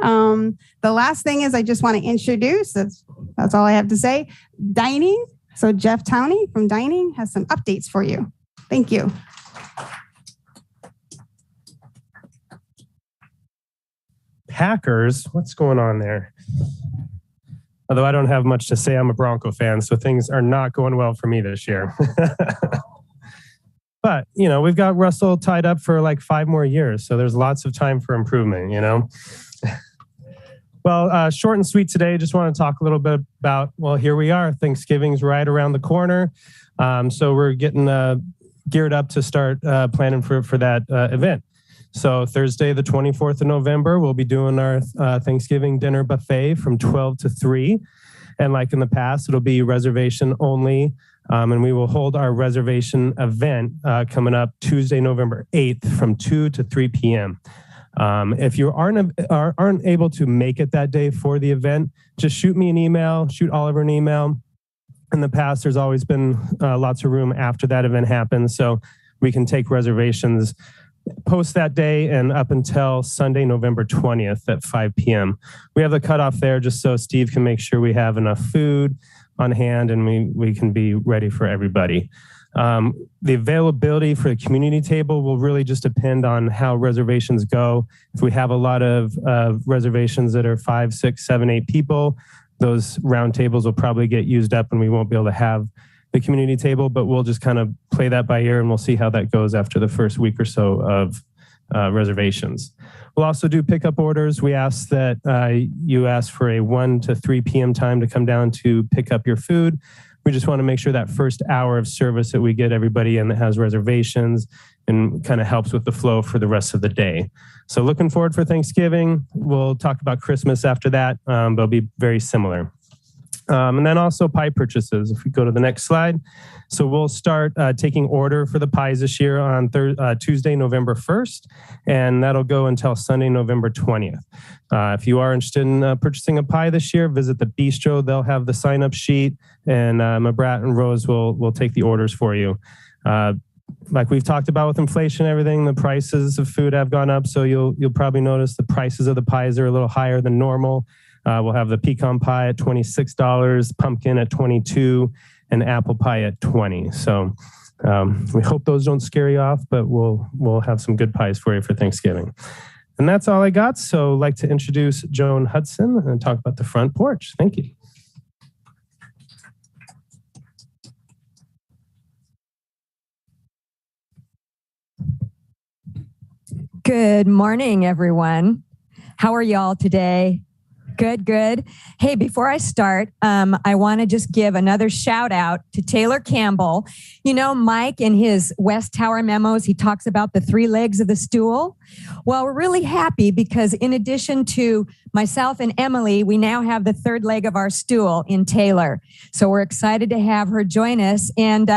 The last thing is I just want to introduce, that's That's all I have to say. Dining. So Jeff Towney from Dining has some updates for you. Thank you. Packers, what's going on there? Although I don't have much to say, I'm a Bronco fan, so things are not going well for me this year. But, you know, we've got Russell tied up for like 5 more years, so there's lots of time for improvement, you know? Well, short and sweet today, just want to talk a little bit about, well, here we are. Thanksgiving's right around the corner. So we're getting geared up to start planning for that event. So Thursday, the 24th of November, we'll be doing our Thanksgiving dinner buffet from 12 to 3. And like in the past, it'll be reservation only. And we will hold our reservation event coming up Tuesday, November 8th from 2 to 3 p.m. If you aren't able to make it that day for the event, just shoot me an email, shoot Oliver an email. In the past, there's always been lots of room after that event happens. So we can take reservations post that day and up until Sunday, November 20th at 5 p.m. We have the cutoff there just so Steve can make sure we have enough food on hand and we can be ready for everybody. The availability for the community table will really just depend on how reservations go. If we have a lot of reservations that are 5, 6, 7, 8 people, those round tables will probably get used up and we won't be able to have the community table, but we'll just kind of play that by ear and we'll see how that goes after the first week or so of reservations. We'll also do pickup orders. We ask that you ask for a 1 to 3 p.m. time to come down to pick up your food. We just want to make sure that first hour of service that we get everybody in that has reservations and kind of helps with the flow for the rest of the day. So looking forward for Thanksgiving. We'll talk about Christmas after that, but it'll be very similar. And then also pie purchases. If we go to the next slide. So we'll start taking order for the pies this year on Tuesday, November 1st, and that'll go until Sunday, November 20th. If you are interested in purchasing a pie this year, visit the bistro. They'll have the sign-up sheet, and Mabrat and Rose will take the orders for you. Like we've talked about with inflation and everything, the prices of food have gone up, so you'll probably notice the prices of the pies are a little higher than normal. We'll have the pecan pie at $26, pumpkin at $22, and apple pie at $20. So we hope those don't scare you off, but we'll have some good pies for you for Thanksgiving. And that's all I got. So I'd like to introduce Joan Hudson and talk about the front porch. Thank you. Good morning, everyone. How are y'all today? Good, good. Hey, before I start, I want to just give another shout out to Taylor Campbell. You know, Mike in his West Tower memos, he talks about the 3 legs of the stool. Well, we're really happy because in addition to myself and Emily, we now have the 3rd leg of our stool in Taylor. So we're excited to have her join us. And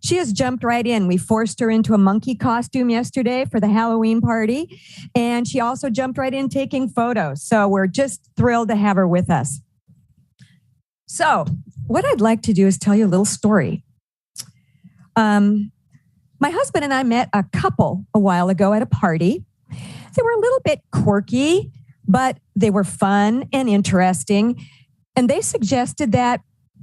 she has jumped right in. We forced her into a monkey costume yesterday for the Halloween party. And she also jumped right in taking photos. So we're just thrilled to have her with us. So what I'd like to do is tell you a little story. My husband and I met a couple a while ago at a party. They were a little bit quirky, but they were fun and interesting. And they suggested that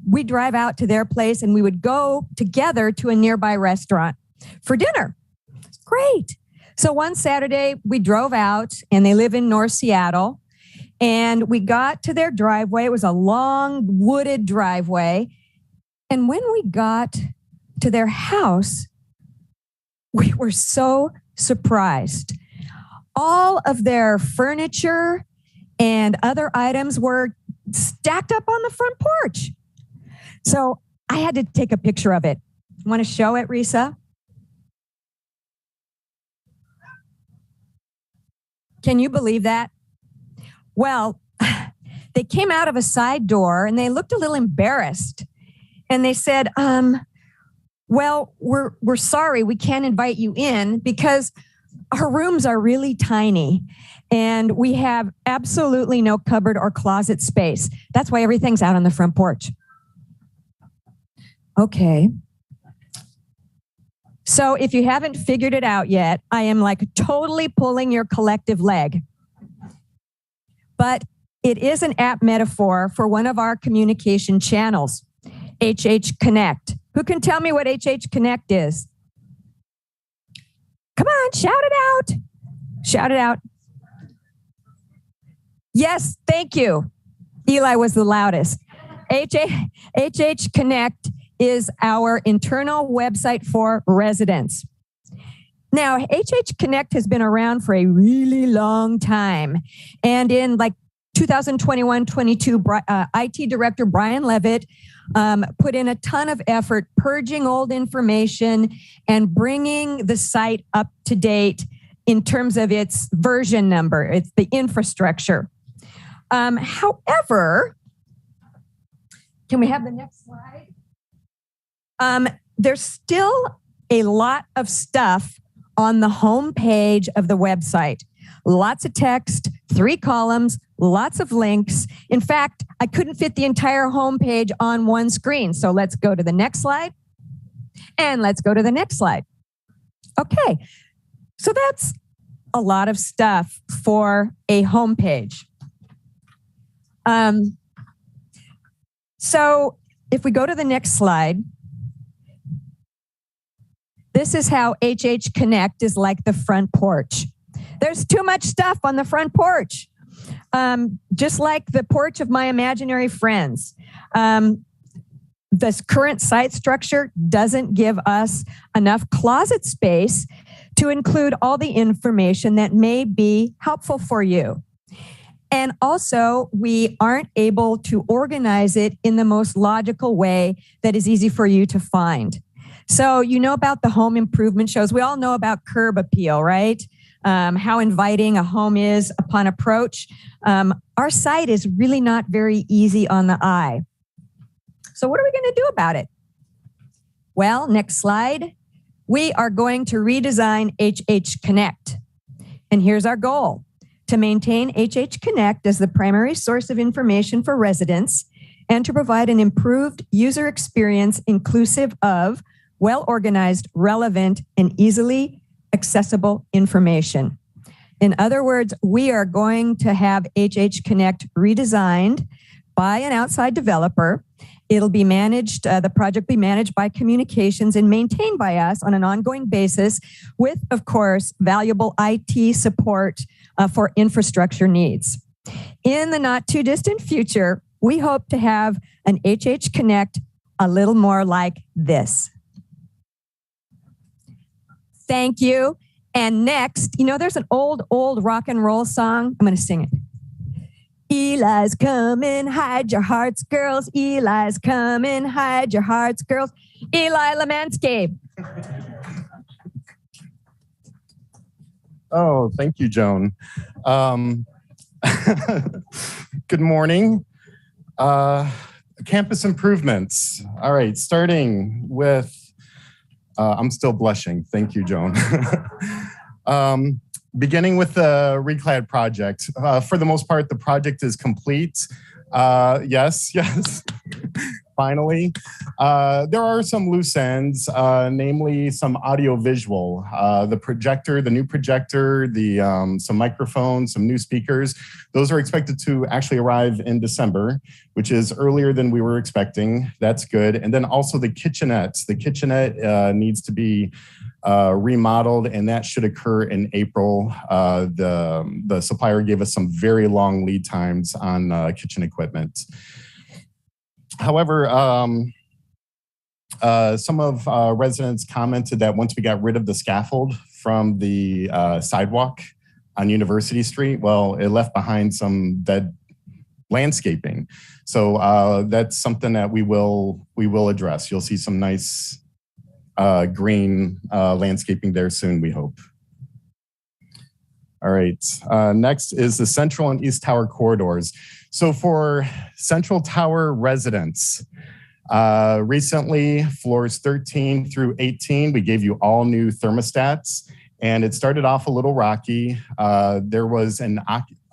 we drive out to their place and we would go together to a nearby restaurant for dinner. Great. So one Saturday we drove out and they live in North Seattle and we got to their driveway. It was a long wooded driveway. And when we got to their house, we were so surprised. All of their furniture and other items were stacked up on the front porch. So I had to take a picture of it. Want to show it, Risa? Can you believe that? Well, they came out of a side door and they looked a little embarrassed. And they said, well, we're sorry, we can't invite you in because our rooms are really tiny and we have absolutely no cupboard or closet space. That's why everything's out on the front porch. Okay. So if you haven't figured it out yet, I am like totally pulling your collective leg. But It is an app metaphor for one of our communication channels, HH Connect. Who can tell me what HH Connect is? Come on, shout it out. Shout it out. Yes, thank you. Eli was the loudest. HH Connect is our internal website for residents. Now, HH Connect has been around for a really long time. And in like 2021-22, IT Director Brian Levitt put in a ton of effort purging old information and bringing the site up to date in terms of its version number, it's the infrastructure. However, can we have the next slide? There's still a lot of stuff on the home page of the website. Lots of text, 3 columns, lots of links. In fact, I couldn't fit the entire home page on one screen. So let's go to the next slide. And let's go to the next slide. Okay, so that's a lot of stuff for a home page. So if we go to the next slide, this is how HH Connect is like the front porch. There's too much stuff on the front porch. Just like the porch of my imaginary friends. This current site structure doesn't give us enough closet space to include all the information that may be helpful for you. And also, we aren't able to organize it in the most logical way that is easy for you to find. So you know about the home improvement shows. We all know about curb appeal, right? How inviting a home is upon approach. Our site is really not very easy on the eye. So what are we going to do about it? Well, next slide. We are going to redesign HH Connect. And here's our goal: to maintain HH Connect as the primary source of information for residents and to provide an improved user experience inclusive of well-organized, relevant, and easily accessible information. In other words, we are going to have HH Connect redesigned by an outside developer. It'll be managed, the project will be managed by communications and maintained by us on an ongoing basis with, of course, valuable IT support for infrastructure needs. In the not too distant future, we hope to have an HH Connect a little more like this. Thank you. And next, you know, there's an old rock and roll song. I'm going to sing it. Eli's coming, hide your hearts, girls. Eli's coming, hide your hearts, girls. Eli Lemansky. Oh, thank you, Joan. Good morning. Campus improvements. All right, starting with, I'm still blushing. Thank you, Joan. Beginning with the Reclad project. For the most part, the project is complete. Yes. Finally. There are some loose ends, namely some audio-visual. The new projector, some microphones, some new speakers. Those are expected to actually arrive in December, which is earlier than we were expecting. That's good. And then also the kitchenette. The kitchenette needs to be remodeled, and that should occur in April. The supplier gave us some very long lead times on kitchen equipment. However, some of residents commented that once we got rid of the scaffold from the sidewalk on University Street, well, it left behind some dead landscaping. So that's something that we will address. You'll see some nice green landscaping there soon, we hope. All right, next is the Central and East Tower corridors. So for Central Tower residents, recently floors 13 through 18, we gave you all new thermostats, and it started off a little rocky. There was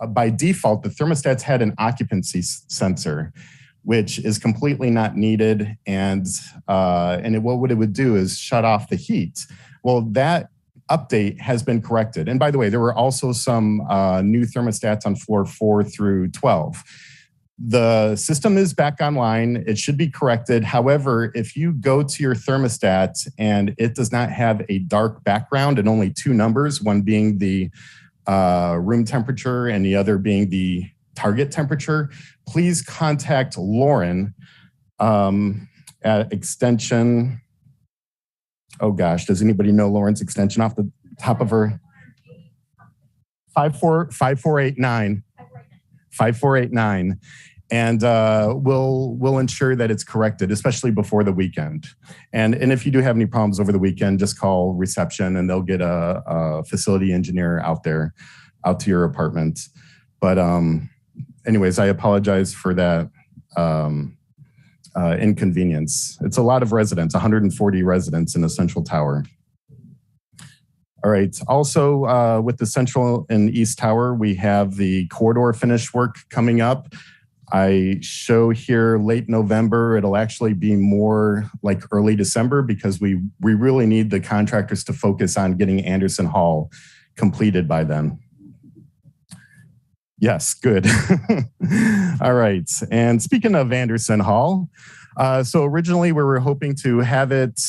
by default, the thermostats had an occupancy sensor, which is completely not needed. And what it would do is shut off the heat. Well, that update has been corrected. And by the way, there were also some new thermostats on floor 4 through 12. The system is back online. It should be corrected. However, if you go to your thermostat and it does not have a dark background and only 2 numbers, one being the room temperature and the other being the target temperature, please contact Lauren at extension. Oh gosh, does anybody know Lauren's extension off the top of her? 5489. 5489. And we'll ensure that it's corrected, especially before the weekend. And if you do have any problems over the weekend, just call reception and they'll get a facility engineer out to your apartment. But anyways, I apologize for that inconvenience. It's a lot of residents, 140 residents in the Central Tower. All right. Also, with the Central and East Tower, we have the corridor finish work coming up. I show here late November. It'll actually be more like early December because we really need the contractors to focus on getting Anderson Hall completed by then. Yes, good. All right. And speaking of Anderson Hall, so originally we were hoping to have it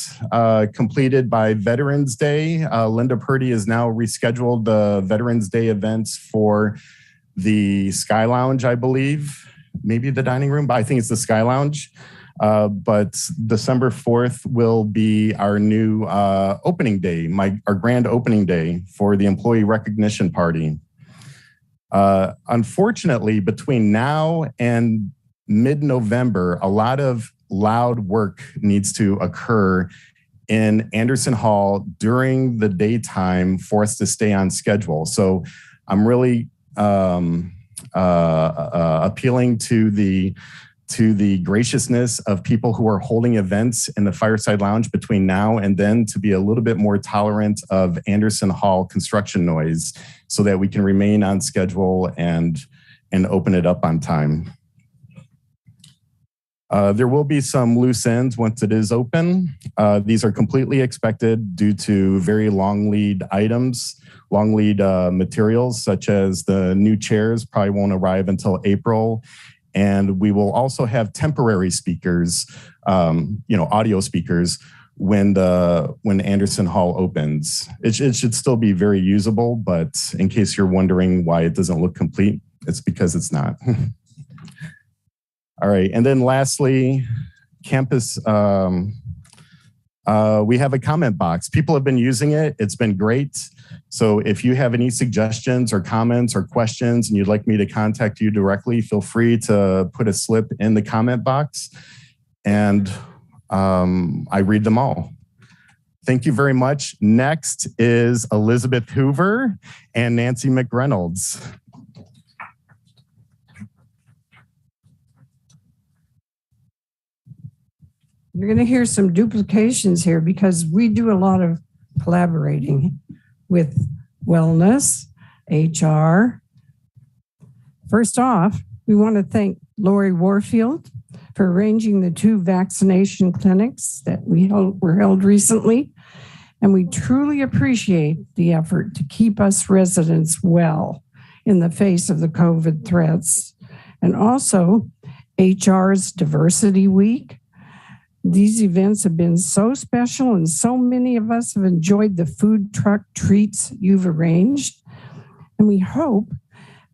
completed by Veterans Day. Linda Purdy has now rescheduled the Veterans Day events for the Sky Lounge, I believe. Maybe the dining room, but I think it's the Sky Lounge. But December 4th will be our new opening day, our grand opening day for the employee recognition party. Unfortunately, between now and mid-November, a lot of loud work needs to occur in Anderson Hall during the daytime for us to stay on schedule. So I'm really appealing to the graciousness of people who are holding events in the Fireside Lounge between now and then to be a little bit more tolerant of Anderson Hall construction noise so that we can remain on schedule and open it up on time. There will be some loose ends once it is open. These are completely expected due to very long lead items, long lead materials, such as the new chairs probably won't arrive until April. And we will also have temporary speakers, audio speakers when Anderson Hall opens. It should still be very usable, but in case you're wondering why it doesn't look complete, it's because it's not. All right, and then lastly, campus, we have a comment box. People have been using it. It's been great. So if you have any suggestions or comments or questions and you'd like me to contact you directly, feel free to put a slip in the comment box and I read them all. Thank you very much. Next is Elizabeth Hoover and Nancy McReynolds. You're going to hear some duplications here because we do a lot of collaborating with wellness, HR. First off, we want to thank Lori Warfield for arranging the 2 vaccination clinics that were held recently. And we truly appreciate the effort to keep us residents well in the face of the COVID threats. And also HR's Diversity Week. These events have been so special and so many of us have enjoyed the food truck treats you've arranged. And we hope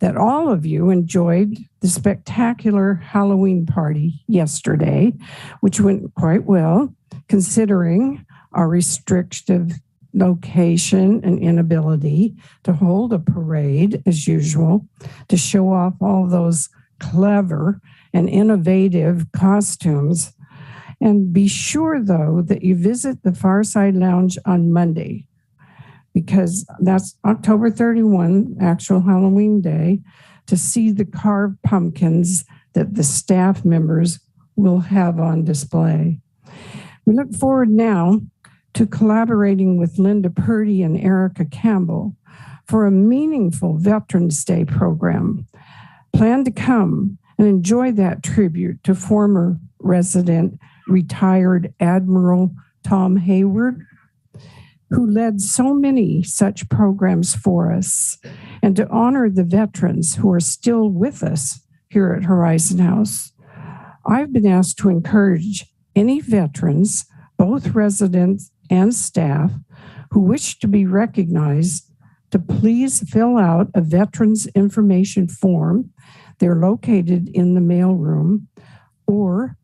that all of you enjoyed the spectacular Halloween party yesterday, which went quite well considering our restrictive location and inability to hold a parade as usual to show off all those clever and innovative costumes. And be sure, though, that you visit the Fireside Lounge on Monday because that's October 31, actual Halloween day, to see the carved pumpkins that the staff members will have on display. We look forward now to collaborating with Linda Purdy and Erica Campbell for a meaningful Veterans Day program. Plan to come and enjoy that tribute to former resident retired Admiral Tom Hayward. who led so many such programs for us, and to honor the veterans who are still with us here at Horizon House. I've been asked to encourage any veterans, both residents and staff, who wish to be recognized to please fill out a veterans information form. They're located in the mailroom, or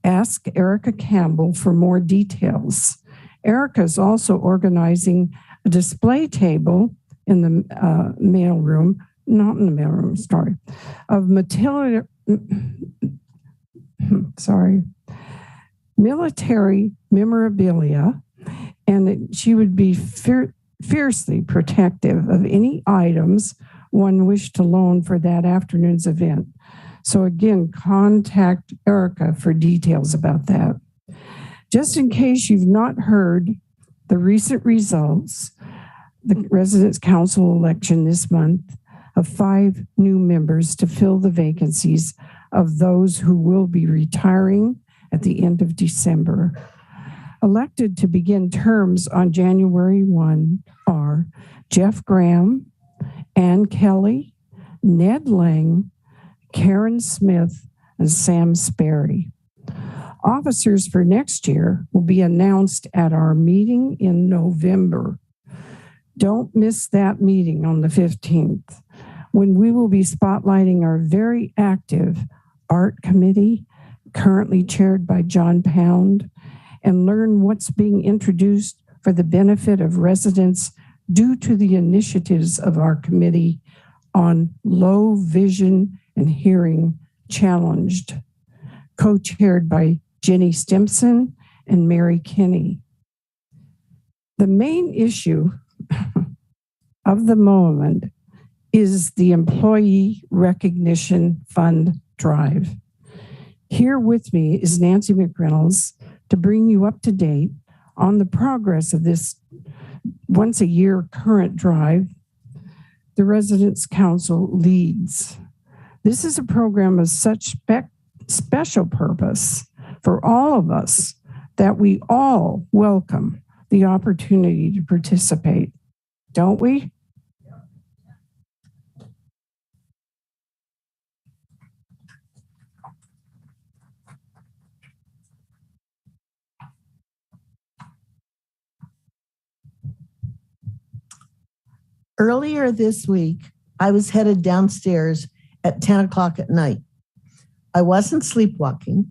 ask Erica Campbell for more details. Erica is also organizing a display table in the mailroom, not in the mailroom, sorry, of military memorabilia, and she would be fiercely protective of any items one wished to loan for that afternoon's event. So again, contact Erica for details about that. Just in case you've not heard the recent results, the Residents Council election this month of 5 new members to fill the vacancies of those who will be retiring at the end of December. Elected to begin terms on January 1 are Jeff Graham, Ann Kelly, Ned Lang, Karen Smith, and Sam Sperry. Officers for next year will be announced at our meeting in November. Don't miss that meeting on the 15th, when we will be spotlighting our very active art committee, currently chaired by John Pound, and learn what's being introduced for the benefit of residents due to the initiatives of our committee on low vision and hearing challenged, co-chaired by Jenny Stimson and Mary Kinney. The main issue of the moment is the Employee Recognition Fund Drive. Here with me is Nancy McReynolds to bring you up to date on the progress of this once a year current drive the Residents Council leads. This is a program of such special purpose for all of us that we all welcome the opportunity to participate, don't we? Earlier this week, I was headed downstairs at 10 o'clock at night. I wasn't sleepwalking.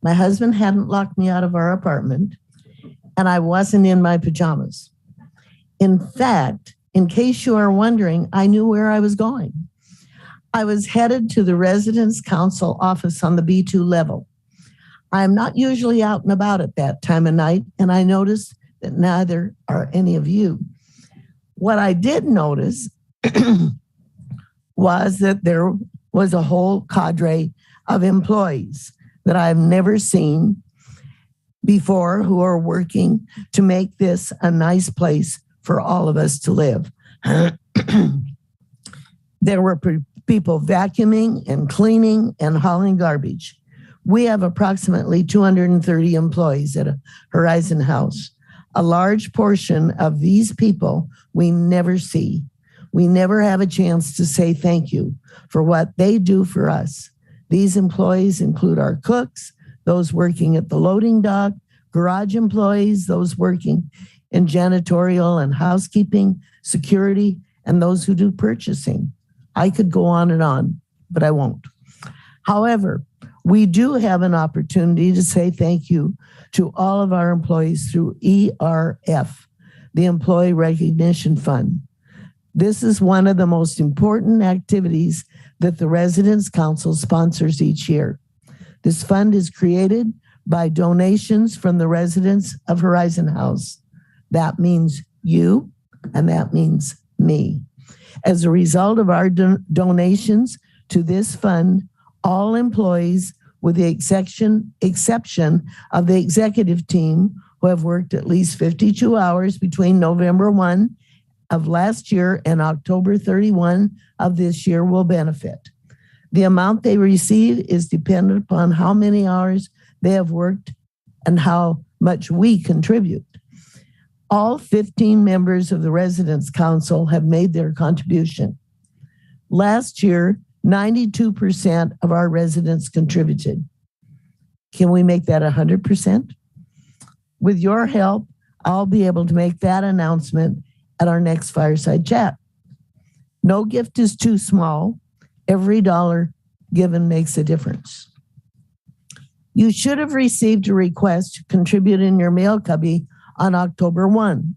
My husband hadn't locked me out of our apartment, and I wasn't in my pajamas. In fact, in case you are wondering, I knew where I was going. I was headed to the Residents Council office on the B2 level. I am not usually out and about at that time of night, and I noticed that neither are any of you. What I did notice was that there was a whole cadre of employees that I've never seen before who are working to make this a nice place for all of us to live. There were people vacuuming and cleaning and hauling garbage. We have approximately 230 employees at Horizon House. A large portion of these people we never see. We never have a chance to say thank you for what they do for us. These employees include our cooks, those working at the loading dock, garage employees, those working in janitorial and housekeeping, security, and those who do purchasing. I could go on, but I won't. However, we do have an opportunity to say thank you to all of our employees through ERF, the Employee Recognition Fund. This is one of the most important activities that the Residents Council sponsors each year. This fund is created by donations from the residents of Horizon House. That means you, and that means me. As a result of our donations to this fund, all employees, with the exception of the executive team, who have worked at least 52 hours between November 1 of last year and October 31 of this year, will benefit. The amount they receive is dependent upon how many hours they have worked and how much we contribute. All 15 members of the Residents Council have made their contribution. Last year, 92% of our residents contributed. Can we make that 100%? With your help, I'll be able to make that announcement at our next Fireside Chat. No gift is too small. Every dollar given makes a difference. You should have received a request to contribute in your mail cubby on October 1.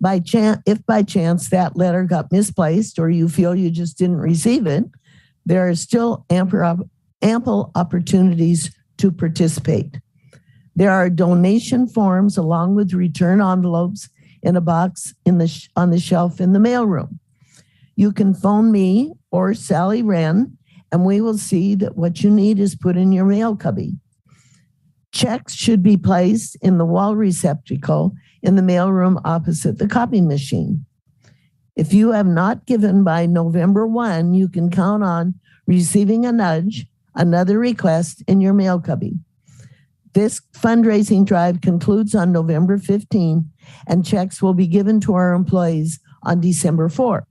If by chance that letter got misplaced or you feel you just didn't receive it, there are still ample opportunities to participate. There are donation forms along with return envelopes in a box on the shelf in the mailroom. You can phone me or Sally Wren, and we will see that what you need is put in your mail cubby. Checks should be placed in the wall receptacle in the mailroom opposite the copy machine. If you have not given by November 1, you can count on receiving a nudge, another request in your mail cubby. This fundraising drive concludes on November 15, and checks will be given to our employees on December 4.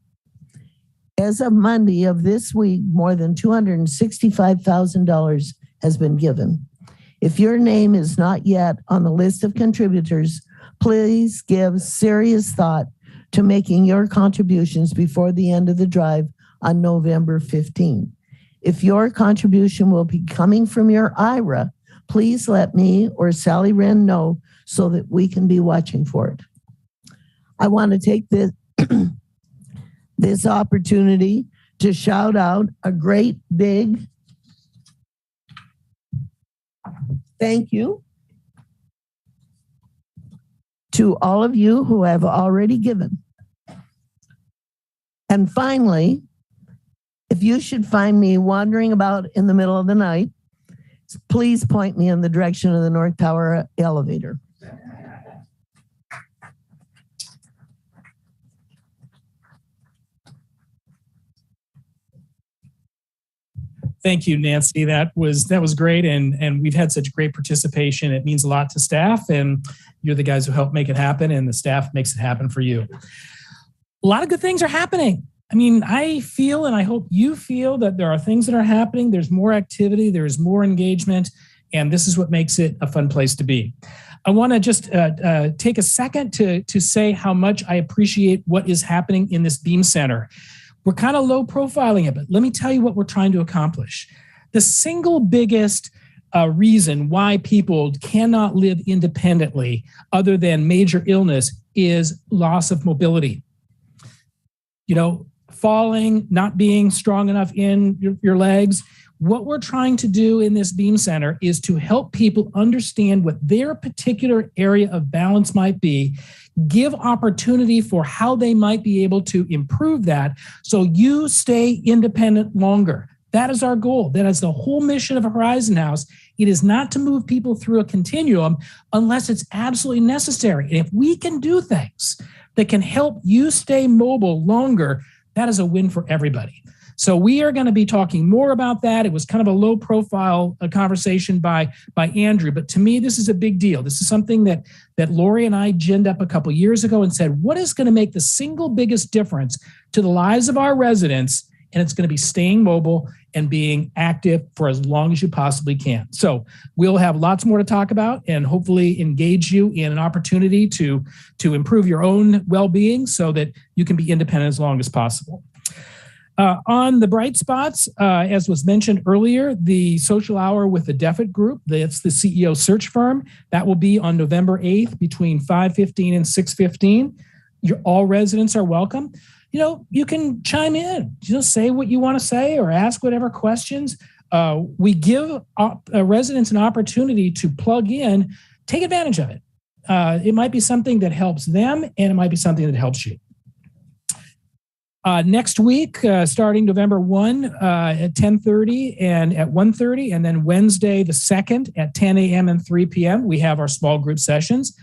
As of Monday of this week, more than $265,000 has been given. If your name is not yet on the list of contributors, please give serious thought to making your contributions before the end of the drive on November 15. If your contribution will be coming from your IRA, please let me or Sally Wren know so that we can be watching for it. I want to take this, this opportunity to shout out a great big thank you to all of you who have already given. And finally, if you should find me wandering about in the middle of the night, please point me in the direction of the North Tower elevator. Thank you, Nancy. That was great, and we've had such great participation. It means a lot to staff, and you're the guys who help make it happen, and the staff makes it happen for you. A lot of good things are happening. I mean, I feel, and I hope you feel, that there are things that are happening. There's more activity, there's more engagement, and this is what makes it a fun place to be. I want to just take a second to say how much I appreciate what is happening in this Beam Center. We're kind of low profiling it, but let me tell you what we're trying to accomplish. The single biggest reason why people cannot live independently other than major illness is loss of mobility. You know, falling, not being strong enough in your legs. What we're trying to do in this Beam Center is to help people understand what their particular area of balance might be, give opportunity for how they might be able to improve that so you stay independent longer. That is our goal. That is the whole mission of Horizon House. It is not to move people through a continuum unless it's absolutely necessary. And if we can do things that can help you stay mobile longer, that is a win for everybody. So we are going to be talking more about that. It was kind of a low profile conversation by Andrew, but to me, this is a big deal. This is something that Lori and I ginned up a couple years ago and said, what is going to make the single biggest difference to the lives of our residents? And it's going to be staying mobile and being active for as long as you possibly can. So we'll have lots more to talk about and hopefully engage you in an opportunity to improve your own well-being so that you can be independent as long as possible. On the bright spots, as was mentioned earlier, the social hour with the DEFIT group, that's the CEO search firm, that will be on November 8th between 5:15 and 6:15. All residents are welcome. You know, you can chime in, just say what you want to say or ask whatever questions. We give residents an opportunity to plug in. Take advantage of it. It might be something that helps them, and it might be something that helps you. Next week, starting November 1 at 10:30 and at 1:30, and then Wednesday the 2nd at 10 a.m. and 3 p.m., we have our small group sessions.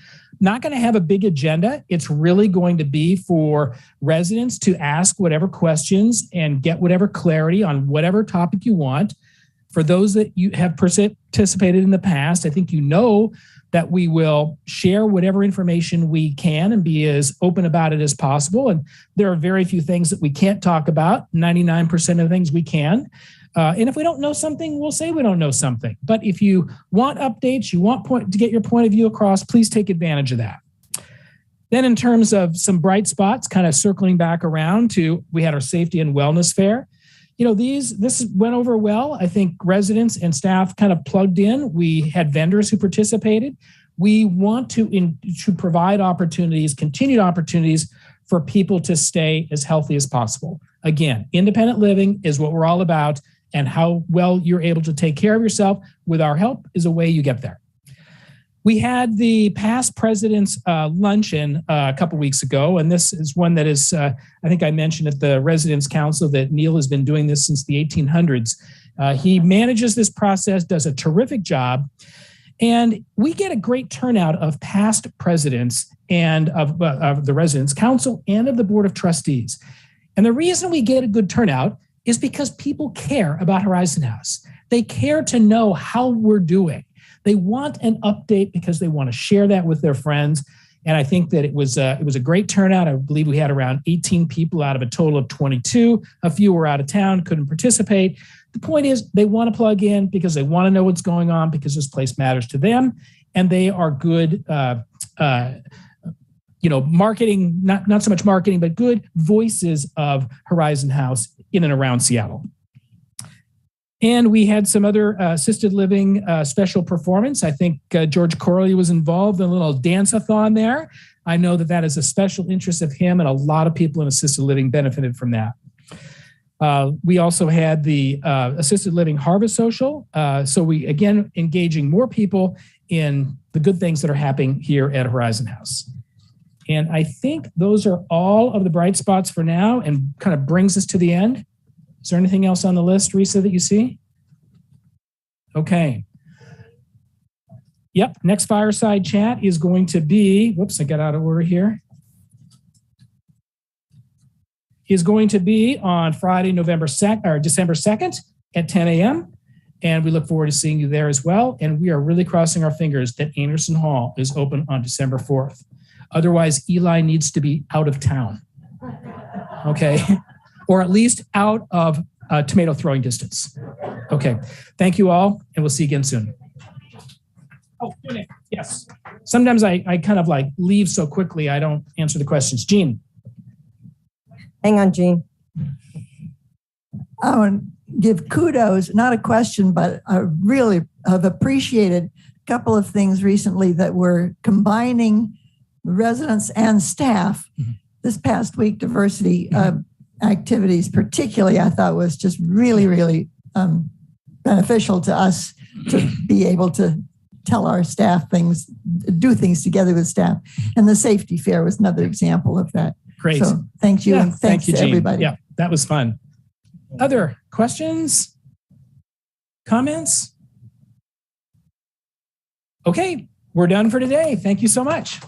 Not going to have a big agenda. It's really going to be for residents to ask whatever questions and get whatever clarity on whatever topic you want. For those that you have participated in the past, I think you know that we will share whatever information we can and be as open about it as possible. And there are very few things that we can't talk about. 99% of things we can. And if we don't know something, we'll say we don't know something. But if you want updates, you want to get your point of view across, please take advantage of that. Then in terms of some bright spots, kind of circling back around to, we had our safety and wellness fair. You know, this went over well. I think residents and staff kind of plugged in. We had vendors who participated. We want to provide opportunities, continued opportunities for people to stay as healthy as possible. Again, independent living is what we're all about, and how well you're able to take care of yourself with our help is a way you get there. We had the past president's luncheon a couple weeks ago, and this is one that is, I think I mentioned at the Residents Council that Neil has been doing this since the 1800s. He manages this process, does a terrific job, and we get a great turnout of past presidents and of the Residents Council and of the Board of Trustees. And the reason we get a good turnout is because people care about Horizon House. They care to know how we're doing. They want an update because they want to share that with their friends. And I think that it was a great turnout. I believe we had around 18 people out of a total of 22. A few were out of town, couldn't participate. The point is they want to plug in because they want to know what's going on, because this place matters to them. And they are good, marketing, not so much marketing, but good voices of Horizon House in and around Seattle. And we had some other assisted living special performance. I think George Corley was involved in a little dance-a-thon there. I know that is a special interest of him, and a lot of people in assisted living benefited from that. We also had the assisted living harvest social. So we, again, engaging more people in the good things that are happening here at Horizon House. And I think those are all of the bright spots for now, and kind of brings us to the end. Is there anything else on the list, Risa, that you see? Okay. Yep, next Fireside chat is going to be, whoops, I got out of order here. Is going to be on Friday, December 2nd at 10 a.m. And we look forward to seeing you there as well. And we are really crossing our fingers that Anderson Hall is open on December 4th. Otherwise, Eli needs to be out of town. Okay. Or at least out of tomato throwing distance. Okay, thank you all, and we'll see you again soon. Oh, yes. Sometimes I kind of like leave so quickly, I don't answer the questions. Jean. Hang on, Jean. I want to give kudos, not a question, but I really have appreciated a couple of things recently that were combining residents and staff. Mm-hmm. This past week, diversity activities particularly, I thought was just really, really beneficial to us to be able to tell our staff things, do things together with staff. And the safety fair was another example of that. Great. So thank you, and thanks to everybody. Yeah, that was fun. Other questions? Comments? Okay, we're done for today. Thank you so much.